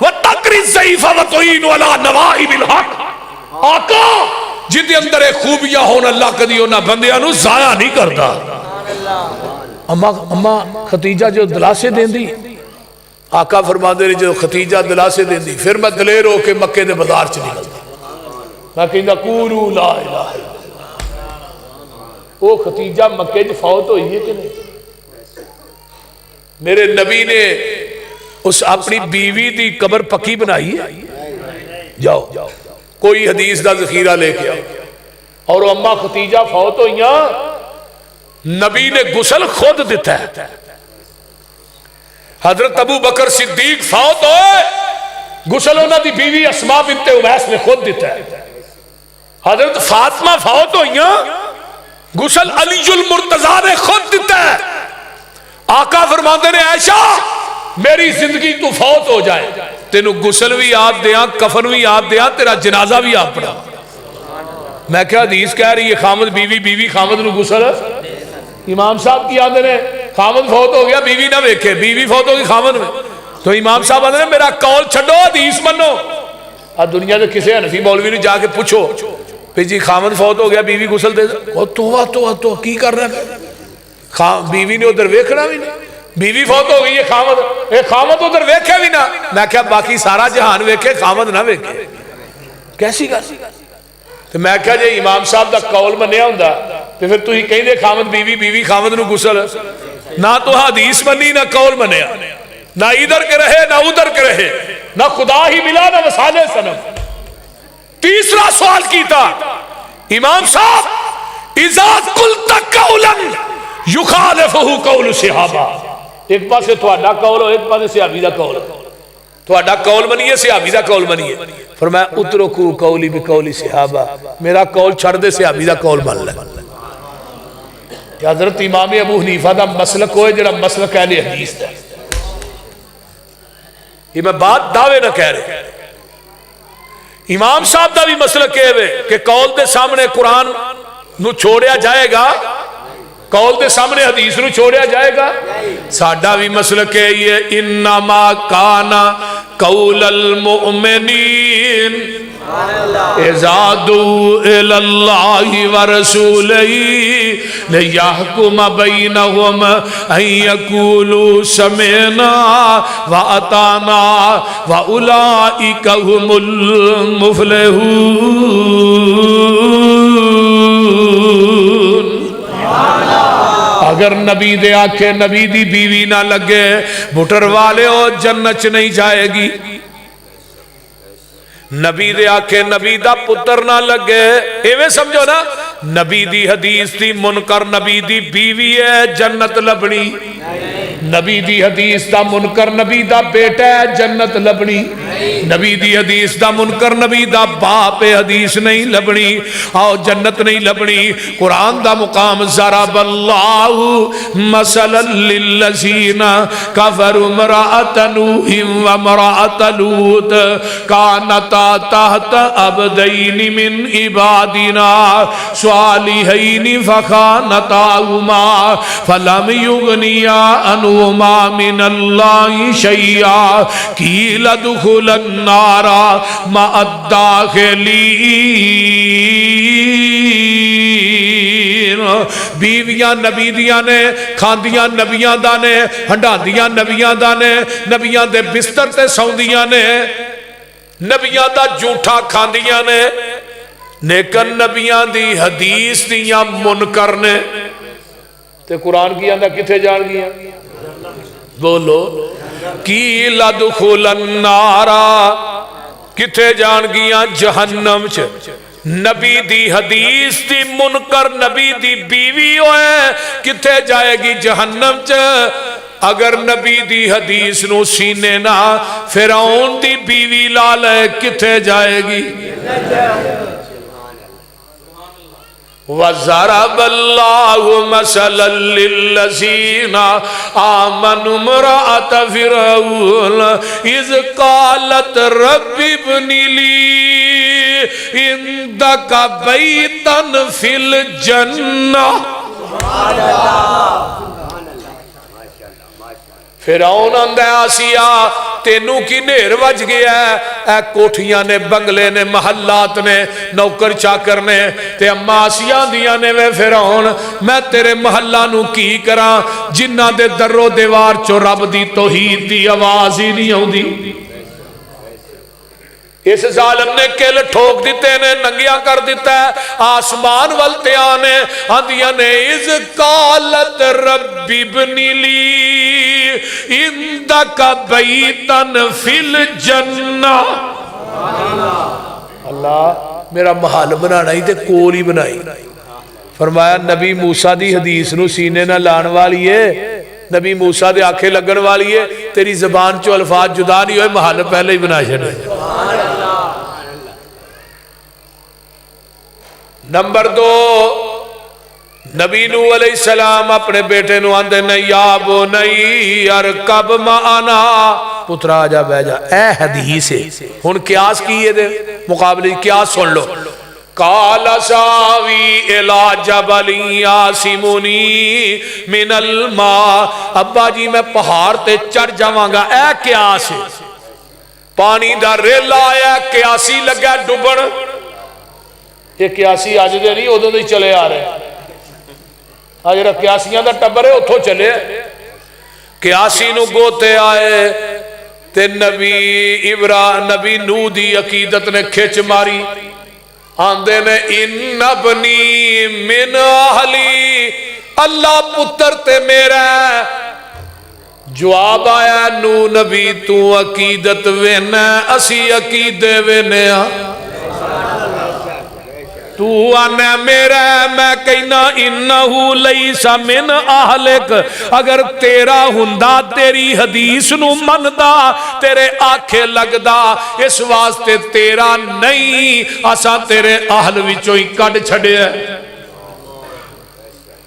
وتقری الضعیف وتعین علی نوائب الحق. آقا جدے اندر ایک خوبیاں ہون اللہ کدی انہاں بندیاں نو ضائع نہیں کردا. اماں ختیجہ جو دلاسے دین دی, آقا فرما دے رہے جو ختیجہ دلاسے دین دی, پھر میں دلیر ہو کے مکے دے بازار چ نکل دی. میں کہندا قولوا لا الہ الا اللہ. وہ ختیجہ مکے چ فوت ہوئی ہے کہ نہیں؟ میرے نبی نے اس اپنی بیوی دی قبر پکی بنائی ہے. جاؤ کوئی حدیث دا ذخیرہ لے کے آؤ. اور اماں ختیجہ فوت ہوئیاں, نبی نے غسل خود دیتا ہے. حضرت ابو بکر صدیق فوت ہوئے, غسل انہاں دی بیوی اسماء بنت امیس نے خود دیتا ہے. حضرت فاطمہ فوت ہوئیاں, غسل علی المرتضیٰ نے خود دیتا ہے. آقا فرماندے نے عائشہ میری زندگی تو فوت ہو جائے تینو غسل بھی آپ دیاں, کفن بھی آپ دیاں, تیرا جنازہ بھی آپ پڑھا. میں کیا حدیث کہہ رہی ہے خامد بیوی, بیوی خامد نو غسل. امام صاحب کی آدھے نے خامد فوت ہو گیا بیوی نہ ویکھے, بیوی فوت ہو گئی خامد میں. تو امام صاحب آدھے نے میرا قول چھڑو, حدیث منو. اب دنیا سے کسے حنفی مولوی نے جا کے پوچھو پھر جی خامد فوت ہو گیا بیوی غسل دے, تو کی کر رہا ہے؟ بیوی نے ادھر ویکھنا بھی نہیں، بیوی فوت ہو گئی ہے، خامد ادھر ویکھے بھی نہ، میں کہا باقی سارا جہان ویکھے خامد نہ ویکھے، کیسی گل؟ تو میں کہا جی امام صاحب دا قول منیا ہوندا تو پھر تسی کہندے خامد بیوی، بیوی خامد نو غسل، نہ تو حدیث منی نہ قول منیا، نہ ادھر کے رہے نہ ادھر کے رہے، نہ خدا ہی ملا نہ وصال صنم۔ تیسرا سوال کیتا امام صاحب اذا قلت قولا یخالفہ قول صحابہ، ایک پاسے تھوڑا قول ہو، ایک پاسے صحابی دا قول ہو، تھوڑا قول منیے صحابی دا قول منیے، فرمایا اترکو قولی بقول صحابہ، میرا قول چھڑ دے صحابی دا قول مان لے۔ کہ حضرت امام ابو حنیفہ دا مسلک ہوئے جڑا مسلک اہل حدیث دا، یہ میں بات دعوے نہ کہہ رہے، امام صاحب دا بھی مسلک ہے کہ قول دے سامنے قرآن نو چھوڑیا جائے گا، قول دے سامنے حدیث نو چھوڑیا جائے گا، ساڈا بھی مسلک ہے یہ انما کانا قول المؤمنین اذا دعوا الی اللہ ورسولہ لیحکم بینہم ان یقولوا سمعنا واطعنا واولئک هم المفلحون۔ اگر نبی دے آکھے نبی دی بیوی نہ لگے بٹر والے ہو جنت نہیں جائے گی، نبی دے آکھے نبی دا پتر نہ لگے، ایویں سمجھو نا، نبی دی حدیث دی منکر نبی دی بیوی ہے جنت لبنی، نبی دی حدیث دا منکر نبی دا بیٹا ہے جنت لبنی، نبی دی حدیث دا منکر نبی دا باپ حدیث نہیں لبنی، آؤ جنت نہیں لبنی۔ قرآن دا مقام ضرب اللہ مثلا للذین کفروا امرأۃ نوح و امرأۃ لوط کانتا تحت عبدین من عبادنا صالحین فخانتاہما فلم یغنیا عنہما من اللہ شیئا قیل ادخلا النار مع الداخلین۔ بیویاں نبی دیاں نے، کھاندیاں نبیاں دا نے، ہنڈاندیاں نبیاں دا نے، نبیاں دے بستر تے سوندیاں نے، نبیاں دا جھوٹا کھاندیاں نے، لیکن نبیاں دی حدیث دیاں منکر نے، تے قرآن کی آندہ کتھے جان گیا؟ بولو قیل ادخلا النار، کتھے جان گیا؟ جہنم چ۔ نبی دی حدیث دی منکر نبی دی بیوی ہوئے کتھے جائے گی؟ جہنم چ۔ اگر نبی دی حدیث نو سینے نہ فرعون دی بیوی لا لے کتھے جائے گی؟ وَضَرَبَ اللَّهُ مَثَلًا لِلَّذِينَ آمَنُوا امْرَأَتَ فِرْعَوْنَ إِذْ قَالَتْ رَبِّ ابْنِ لِي عِندَكَ بَيْتًا فِي الْجَنَّةِ۔ فرعون اندہ آسیہ تینوں کی نیر وج گیا ہے، اے کوٹھیاں نے، بنگلے نے، محلات نے، نوکر چاکر نے، تے اما آسیہ دیا نے وے فرعون میں تیرے محلہ نو کی کراں جنہ دے در و دیوار چو رب دی توحید دی آواز ہی نہیں ہوں دی۔ اس ظالم نے کل ٹھوک دیتے نے، ننگیاں کر دیتا ہے، آسمان والتے آنے آندیاں نے اِذْ قَالَتْ رَبِّ ابْنِ لِي عِندَكَ بَيْتًا فِي الْجَنَّةِ۔ اللہ میرا محل بنانا ہی تے کول ہی بنائی۔ فرمایا نبی موسیٰ دی حدیث نو سینے نہ لان والی ہے، نبی موسیٰ دے آنکھیں لگن والی ہے، تیری زبان چو الفاظ جدا نہیں ہوئے، محل پہلے ہی بنا چھڑے۔ نمبر 2، نبی نو علیہ السلام اپنے بیٹے نو آندے نے یا بنی ارکب معنا، پترا آجا بہ جا، اے حدیث ہے۔ ہن قیاس کیے دے مقابلے قیاس سن لو۔ قال ساوی الی جبل یاسمنی من الماء، ابا جی میں پہاڑ تے چڑھ جاواں گا، اے قیاس ہے۔ پانی دا ریلا آیا، قیاسی لگا ڈبن، یہ قیاسی آج دے نہیں ادھوں دے چلے آ رہے، آ جڑا قیاسیاں دا ٹبر ہے اتھوں چلے قیاسی نو گوتے آئے تے نبی نوح دی عقیدت نے کھچ ماری آندے نے ان ابنی من اہلی اللہ پتر تے میرا جواب آیا نو نبی تو عقیدت وینا اسی عقیدے وینیا تو آنا میرا میں کہنا انہو لیسا من اہلک اگر تیرا ہندا تیری حدیث نو مندا تیرے آنکھیں لگدا اس واسطے تیرا نہیں اسا تیرے اہل وچوں ہی کڈ چھڑے ہیں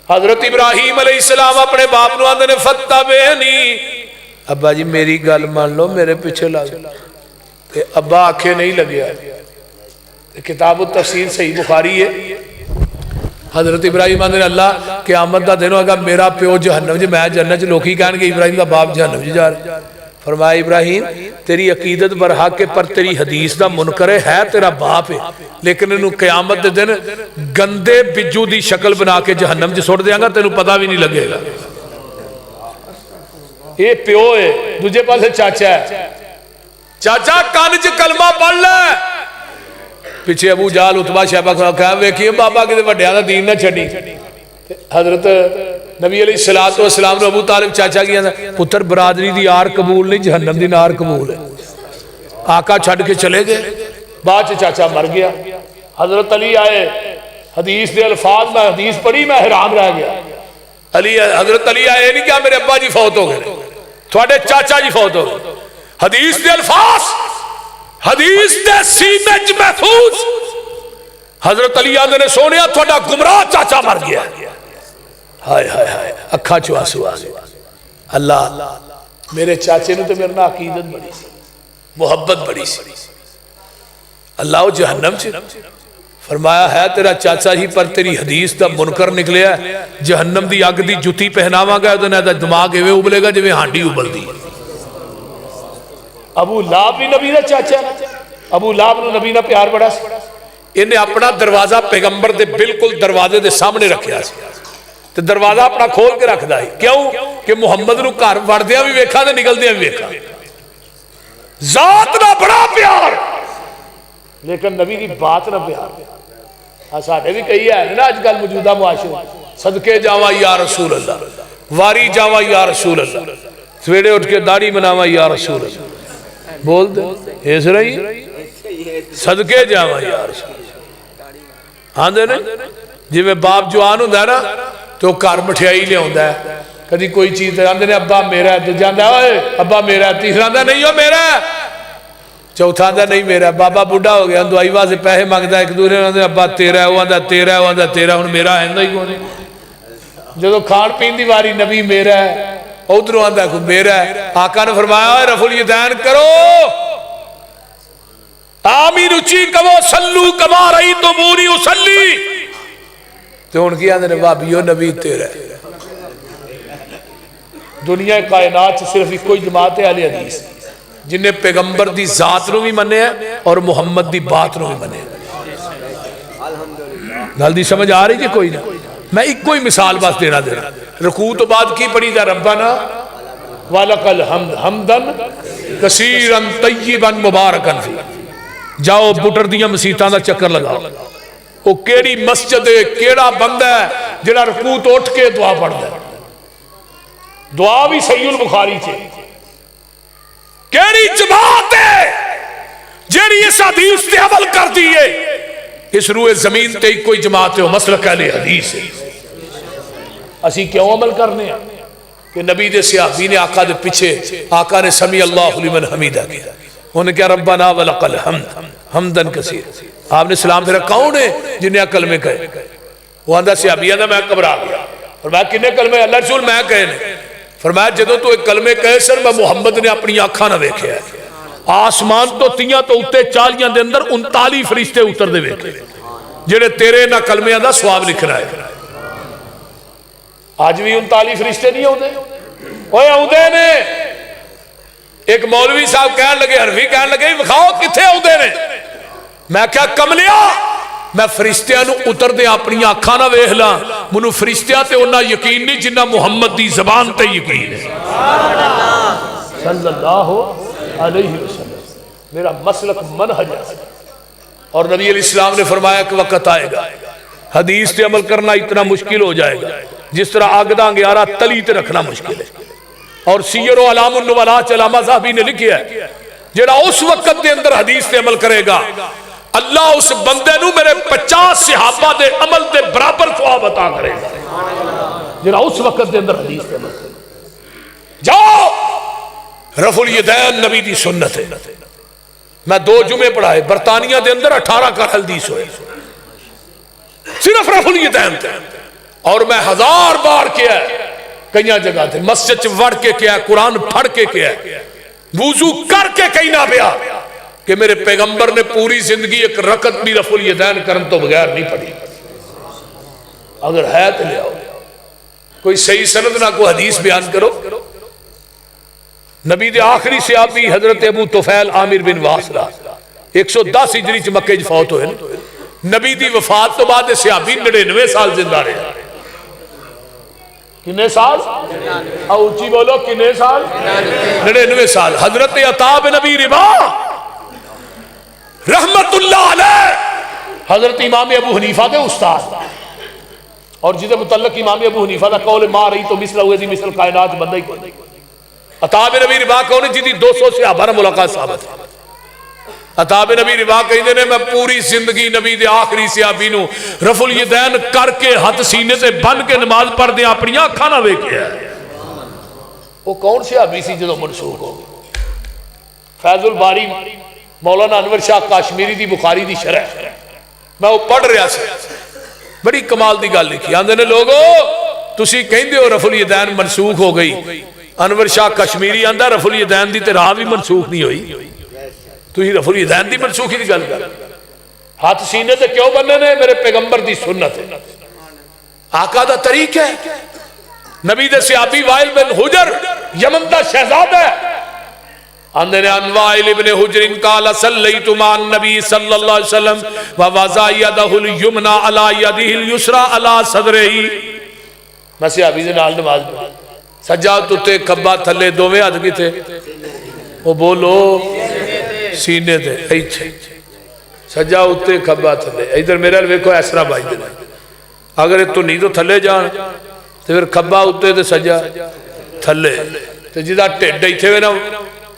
حضرت ابراہیم علیہ السلام اپنے باپ نو آندے نے فتبعنی ابا جی میری گل مان لو میرے پیچھے لگ تے ابا آنکھیں نہیں لگیا کتاب التفسیر صحیح بخاری ہے حضرت ابراہیم آندے نے اللہ قیامت دا دن ہوگا میرا پیو جہنم جی میں جنت لوکی کہن گے ابراہیم کا باپ جہنم جی جا رہے فرمایا ابراہیم تیری عقیدت برحق ہے پر تیری حدیث دا منکر ہے تیرا باپ ہے لیکن انہوں قیامت دے دن گندے بجو دی شکل بنا کے جہنم جی سوڑ دیاں گا تینوں پتہ بھی نہیں لگے گا یہ پیو ہے دوجے پاسے چاچا ہے چاچا کانچ کلمہ پڑھ لے پیچھے ابو جال اتبا شہبہ کہا ویکھئے بابا کدے وڈیاں دا دین نہ چھڑی حضرت نبی علیہ السلام نے ابو طالب چاچا کیا تھا پتر برادری دی آر قبول نہیں جہنم دی نار قبول ہے آقا چھڑ کے چلے گئے بعد چاچا مر گیا حضرت علی آئے حدیث دے الفاظ میں حدیث پڑھی میں حیران رہ گیا حضرت علی آئے نہیں کیا میرے ابا جی فوت ہو گئے تھوڑے چاچا جی فوت ہو گئے حدیث دے الفاظ حدیث دے سینج محفوظ حضرت علی آدھے نے سونیا تھوڑا گمراہ چاچا مر گیا ہائے ہائے ہائے اکھا چوا سوا اللہ میرے چاچے نے تو میرے نا عقیدت بڑی سی محبت بڑی سی اللہ جہنم سے فرمایا ہے تیرا چاچا ہی پر تیری حدیث دا منکر نکلیا ہے جہنم دی اگ دی جتی پہناواں گا تو نہ دماغ ایویں ابلے گا جویں ہانڈی ابل دی ابو لہب بھی نبی دا چاچا ابو لہب نو نبی نہ پیار بڑا سی انہیں اپنا دروازہ پیغمبر دے بالکل دروازے دے سامنے رکھیا سی تو دروازہ اپنا کھول کے رکھ دا ہی کیوں کہ محمد نو گھر وڑدیاں بھی ویکھا تے نکلدیاں بھی ویکھا ذات نہ بڑا پیار لیکن نبی دی بات نہ پیار ساڈے بھی کئی ہے نا اج کل موجودہ معاشرے صدقے جاواں یا رسول اللہ واری جاواں یا رسول اللہ سویرے اٹھ کے داڑھی بناواں یا رسول اللہ بول دے ایس رہی صدقے جاواں یا رسول اللہ ہاں دے نے جی میں باپ جوان ہوں نا تو گھر مٹھائی لے ہوں کدی کوئی چیز آندے نے ابا میرا ہے جاندہ ہے ابا میرا ہے تیسرا آندہ نہیں ہو میرا ہے چوتھا آندہ نہیں میرا بابا بڑھا ہو گیا دعائی واسطے پیسے مانگتا ایک دوسرے آندے ابا تیرا ہے وہ آندہ تیرا ہے وہ آندہ تیرا ہن میرا ہے نہیں کونے جدو کھان پین دی واری نبی میرا ہے ادھروں آندہ کو میرا ہے آقا نے فرمایا رفع الیدین کرو آمین اچھی کمو سلو کما رہی تو مونی اسلی تو ان کی آندھے نے بابیو نبی تیرا ہے دنیا کائنات صرف ایک کوئی جماعت ہے اہل حدیث جنہیں پیغمبر دی ذات نو بھی منے ہیں اور محمد دی بات نو بھی منے ہیں گل دی سمجھ آ رہی جی کوئی نہ میں ایک کوئی مثال بس دینا دینا رکوع تو بعد کی پڑھی جا ربنا وَلَقَ الْحَمْدِ حَمْدًا كَثِيرًا طَيِّبًا مُبَارَكًا فِيهِ جاؤ بٹر دیاں مسیتاں دا چکر لگاؤ وہ کیڑی مسجد ہے کیڑا بندہ ہے جڑا رکوع تو اٹھ کے دعا پڑھتا ہے دعا بھی صحیح البخاری چھے کیڑی جماعت ہے جیڑی اس حدیث تے عمل کر دیئے اس روئے زمین تے کوئی جماعت ہے وہ مسلک اہل حدیث ہے اسی کیوں عمل کرنے ہیں کہ نبی دے صحابی نے آقا دے پیچھے آقا نے سمی اللہ لمن حمیدہ کیا انہوں نے کہا ربنا ولک الحمد حمدن کثیر آپ نے سلام پھر کون ہے جنہیں کلمے کہے وہ اندھا صحابی اندھا میں قبرا گیا فرمایا کنے کلمے اللہ رسول میں کہے نے فرمایا جدو تو ایک کلمے کہے سر میں محمد نے اپنی آنکھاں نہ ویکھے ہے آسمان تو تیاں تو اتے چالیاں دے اندر 39 فرشتے اتر دے ویکھے جنہیں تیرے نہ کلمے اندھا سواب لکھ رہا ہے آج بھی 39 فرشتے نہیں ہوتے اوہ ہوتے نے ایک مولوی صاحب کہنے لگے حرفی کہنے لگے بخاؤ کتھے ہوتے نے میں کیا کملیا میں فرشتیاں نو اتر دے اپنی آنکھاں نہ ویکھ لاں منو فرشتیاں تے انہاں یقین نہیں جنہ محمد دی زبان تے یقین ہے صلی اللہ علیہ وسلم میرا مسلک منہج ہے اور نبی علیہ السلام نے فرمایا کہ وقت آئے گا حدیث تے عمل کرنا اتنا مشکل ہو جائے گا جس طرح آگ دا انگیارہ تلی تے رکھنا مشکل ہے اور سیر و علام النبلاء علامہ صاحبی نے لکھیا ہے جڑا اس وقت دے اندر حدیث تے عمل کرے گا اللہ اس بندے نو میرے 50 صحابہ دے عمل دے برابر ثواب عطا کرے گا جڑا اس وقت دے اندر حدیث تے عمل کرے گا جاؤ رفع الیدین نبی دی سنت ہے میں 2 جمعے پڑھائے برطانیہ دے اندر 18 کا حدیث ہوئے صرف رفع الیدین تھے اور میں 1000 بار کیا ہے کئی جگہ تھے مسجد وڑ کے کیا ہے قرآن پڑھ کے کیا ہے وضو کر کے کہیں نہ پیا کہ میرے پیغمبر نے پوری زندگی ایک رکعت بھی رفع الیدین کرن تو بغیر نہیں پڑھی اگر ہے تو لے آؤ کوئی صحیح سند نہ کوئی حدیث بیان کرو نبی دے آخری صحابی حضرت ابو طفیل عامر بن واسلہ 110 ہجری چ مکے چ فوت ہوئے نبی دی وفات تو بعد صحابی 99 سال زندہ رہے کنے سال اونچی بولو کنے سال 99 سال حضرت عطا بن نبی ربا رحمت اللہ علیہ حضرت امام ابو حنیفہ دے استاد اور جسے متعلق امام ابو حنیفہ دا قول ما رہی تو مثل ہوئے دی مثل کائنات بندہ ہی کوئی عطا بن نبی ربا کون جی 200 صحابہ ملاقات ثابت ہے عطا بن نبی ربا کہندے نے میں پوری زندگی نبی دے آخری صحابی نو رفع الیدین کر کے ہاتھ سینے سے بن کے نماز پڑھ دے اپنی آنکھاں نہ ویکھیا وہ کون صحابی سی جدوں منسوخ ہو فیض الباری مولانا انور شاہ کاشمیری دی بخاری دی شرح میں وہ پڑھ رہا سی بڑی کمال دی گل لکھی آندے نے لوگو تسی کہندے ہو رفع الیدین منسوخ ہو گئی انور شاہ کشمیری آندا رفع الیدین دی تے راہ بھی منسوخ نہیں ہوئی تو ہی رفع الیدین دی منسوخی دی گل کر ہاتھ سینے تے کیوں بننے نے میرے پیغمبر دی سنت ہے آقا دا طریق ہے نبی دے صحابی وائل بن حجر یمن دا شہزادہ ہے آندے نے ان وائل ابن حجر قال صلیت مع النبی صلی اللہ علیہ وسلم ووضع یدہ الیمنی علی یدہ الیسری علی صدرہ میں صحابی دے نال نماز پڑھی سجاد تے کھبا تھلے دوویں ہاتھ کی تھے وہ بولو سینے تے ایتھے سجا اتنے کھبا تھلے ادھر میرے ویکھو ایسرا بھائی دے اگر تو نہیں تو تھلے جان تو پھر کھبا اتنے تے سجا تھلے تو جدا ٹھڈ ایتھے وے نا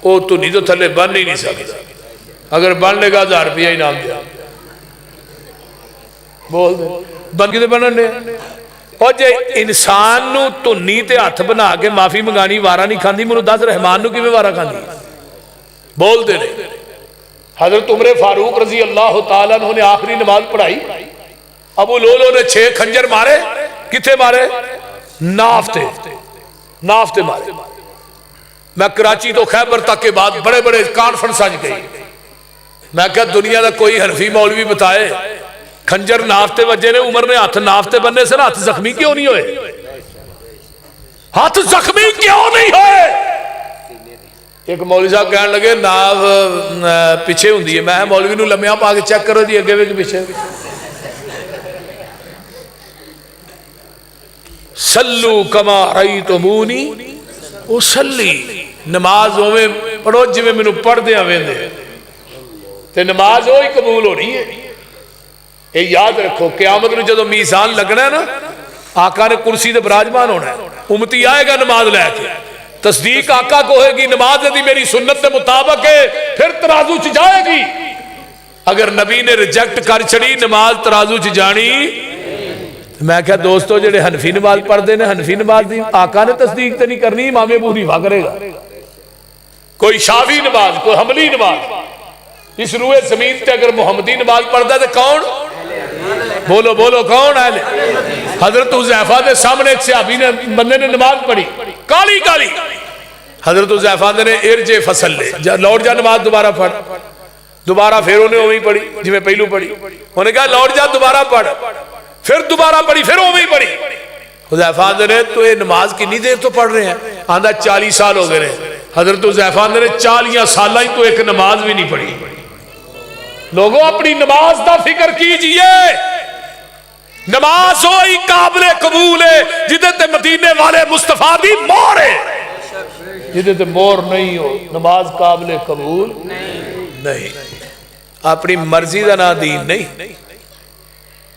وہ تو نہیں تو تھلے بن ہی نہیں سکتا اگر بن لے گا 1000 روپیہ انعام دیا بول دے بن کے بنن دے اور جے انسان نو تو نیتے ہاتھ بنا کے معافی منگانی وارا نہیں کھاندی منو دس رحمان نو کی میں وارا کھاندی بول دے نہیں حضرت عمر فاروق رضی اللہ تعالیٰ عنہ نے آخری نماز پڑھائی ابو لولو نے 6 خنجر مارے کتھے مارے نافتے مارے میں کراچی تو خیبر تک کے بعد بڑے بڑے کانفرنس آج گئی میں کہا دنیا دا کوئی حنفی مولوی بتائے خنجر نافتے وجہ نے عمر نے ہاتھ نافتے بننے سے نا ہاتھ زخمی کیوں نہیں ہوئے ہاتھ زخمی کیوں نہیں ہوئے ایک مولوی صاحب کہنے لگے ناف پیچھے ہوندی ہے میں مولوی نو لمیاں پا کے چیک کرو دی اگے وے پیچھے صلو کما رأیتمونی اصلی نماز ہوئے پڑھو جی میں منو پڑھ دے ہوئے دے تے نماز ہوئی قبول ہو رہی ہے یہ یاد رکھو قیامت نے جدو میزان لگنا ہے نا آقا نے کرسی دے براجمان ہونا ہے امتی آئے گا نماز لے کے تصدیق آقا کو ہوئے گی نماز دی میری سنت کے مطابق ہے پھر ترازو چ جائے گی اگر نبی نے ریجیکٹ کر چھڑی نماز ترازو چ جانی میں کہا دوستو جڑے حنفی نماز پڑھ دے نے حنفی نماز دی آقا نے تصدیق تے نہیں کرنی امام ابو حنیفہ کرے گا کوئی شافعی نماز کوئی حنبلی نماز اس روئے زمین تے اگر محمدی نماز پڑھ دے کون بولو بولو کون ہے حضرت حذیفہ دے سامنے ایک صحابی نے بندے نے نماز پڑھی کالی کالی حضرت حذیفہ نے ارجع فصل لے لوٹ جا نماز دوبارہ پڑھ دوبارہ پھر انہیں وہی پڑھی جی میں پہلو پڑھی انہوں نے کہا لوٹ جا دوبارہ پڑھ پھر دوبارہ پڑھی پھر وہی پڑھی حذیفہ نے تو یہ نماز کتنی دیر تو پڑھ رہے ہیں آندھا 40 سال ہو گئے حضرت حذیفہ نے 40 سالہ ہی تو ایک نماز بھی نہیں پڑھی لوگوں اپنی نماز دا فکر کیجئے، نماز ہوئی قابل قبول ہے جدے تے مدینے والے مصطفیٰ دی مور ہے، جدے تے مور نہیں ہو نماز قابل قبول نہیں۔ اپنی مرضی دا نا دین نہیں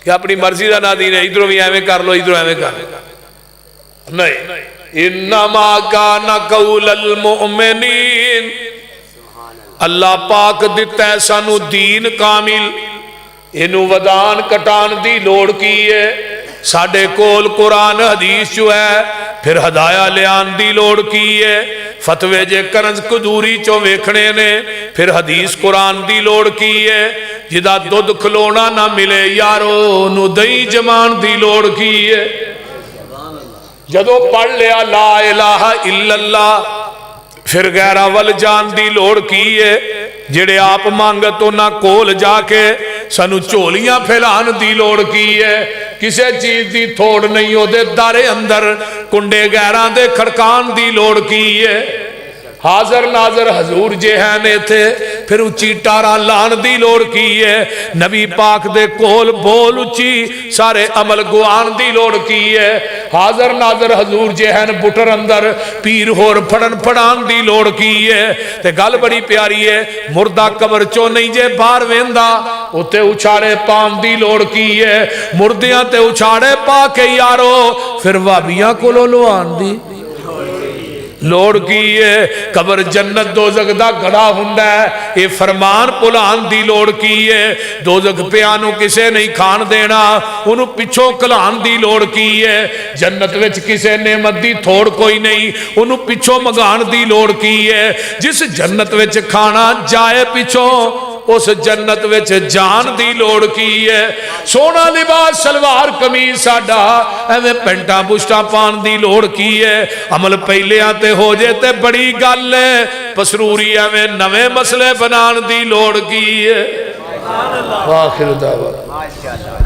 کہ اپنی مرضی دا نا دین ہے، ادھروں بھی ایویں کر لو ادھروں ایویں کر لو، نہیں۔ انما کان قول المؤمنین، اللہ پاک دیتا ہے سانو دین کامل، انہوں ودان کٹان دی لوڑ کی ہے، ساڑھے کول قرآن حدیث جو ہے، پھر ہدایہ لیان دی لوڑ کی ہے، فتوے جے کرنز کدوری چو ویکھنے نے، پھر حدیث قرآن دی لوڑ کی ہے، جدا دودھ کھلونا نہ ملے یارو نو دئی جمان دی لوڑ کی ہے۔ جدو پڑھ لیا لا الہ الا اللہ، پھر غیرہ ول جان دی لوڑ کی ہے، جڑے آپ مانگتو نہ کول جا کے سانو چولیاں پھیلان دی لوڑ کی ہے، کسے چیز دی تھوڑ نہیں ہو دے دارے اندر کنڈے غیران دے کھڑکان دی لوڑ کی ہے۔ حاضر ناظر حضور جہانے تھے، پھر اچھی ٹارا لان دی لوڑ کی ہے، نبی پاک دے کول بول اچھی سارے عمل گوان دی لوڑ کی ہے۔ حاضر ناظر حضور جہان بٹر اندر پیر ہور پھڑن پھڑان دی لوڑ کی ہے۔ تے گل بڑی پیاری ہے، مردہ قبر چو نہیں جے بار ویندہ اتے اچھاڑے پان دی لوڑ کی ہے، مردیاں تے اچھاڑے پا کے یارو پھر وابیاں کو لوان دی لوڑ کی ہے۔ قبر جنت دوزخ دا گڑا ہوندا ہے، یہ فرمان پلان دی لوڑ کی ہے، دوزخ پیانو کسے نہیں کھان دینا، انہوں پچھو کلان دی لوڑ کی ہے، جنت وچ کسے نعمت دی تھوڑ کوئی نہیں، انہوں پچھو مگان دی لوڑ کی ہے۔ جس جنت وچ کھانا جائے پچھو اس جنت وچ جان دی لوڑ کی ہے۔ سونا لباس سلوار قمیض ساڈا ایویں پینٹاں بشٹاں پان دی لوڑ کی ہے، عمل پہلے آتے ہو جے تے بڑی گل ہے، پسروری ایویں نویں مسئلے بنان دی لوڑ کی ہے۔ آخر دعوت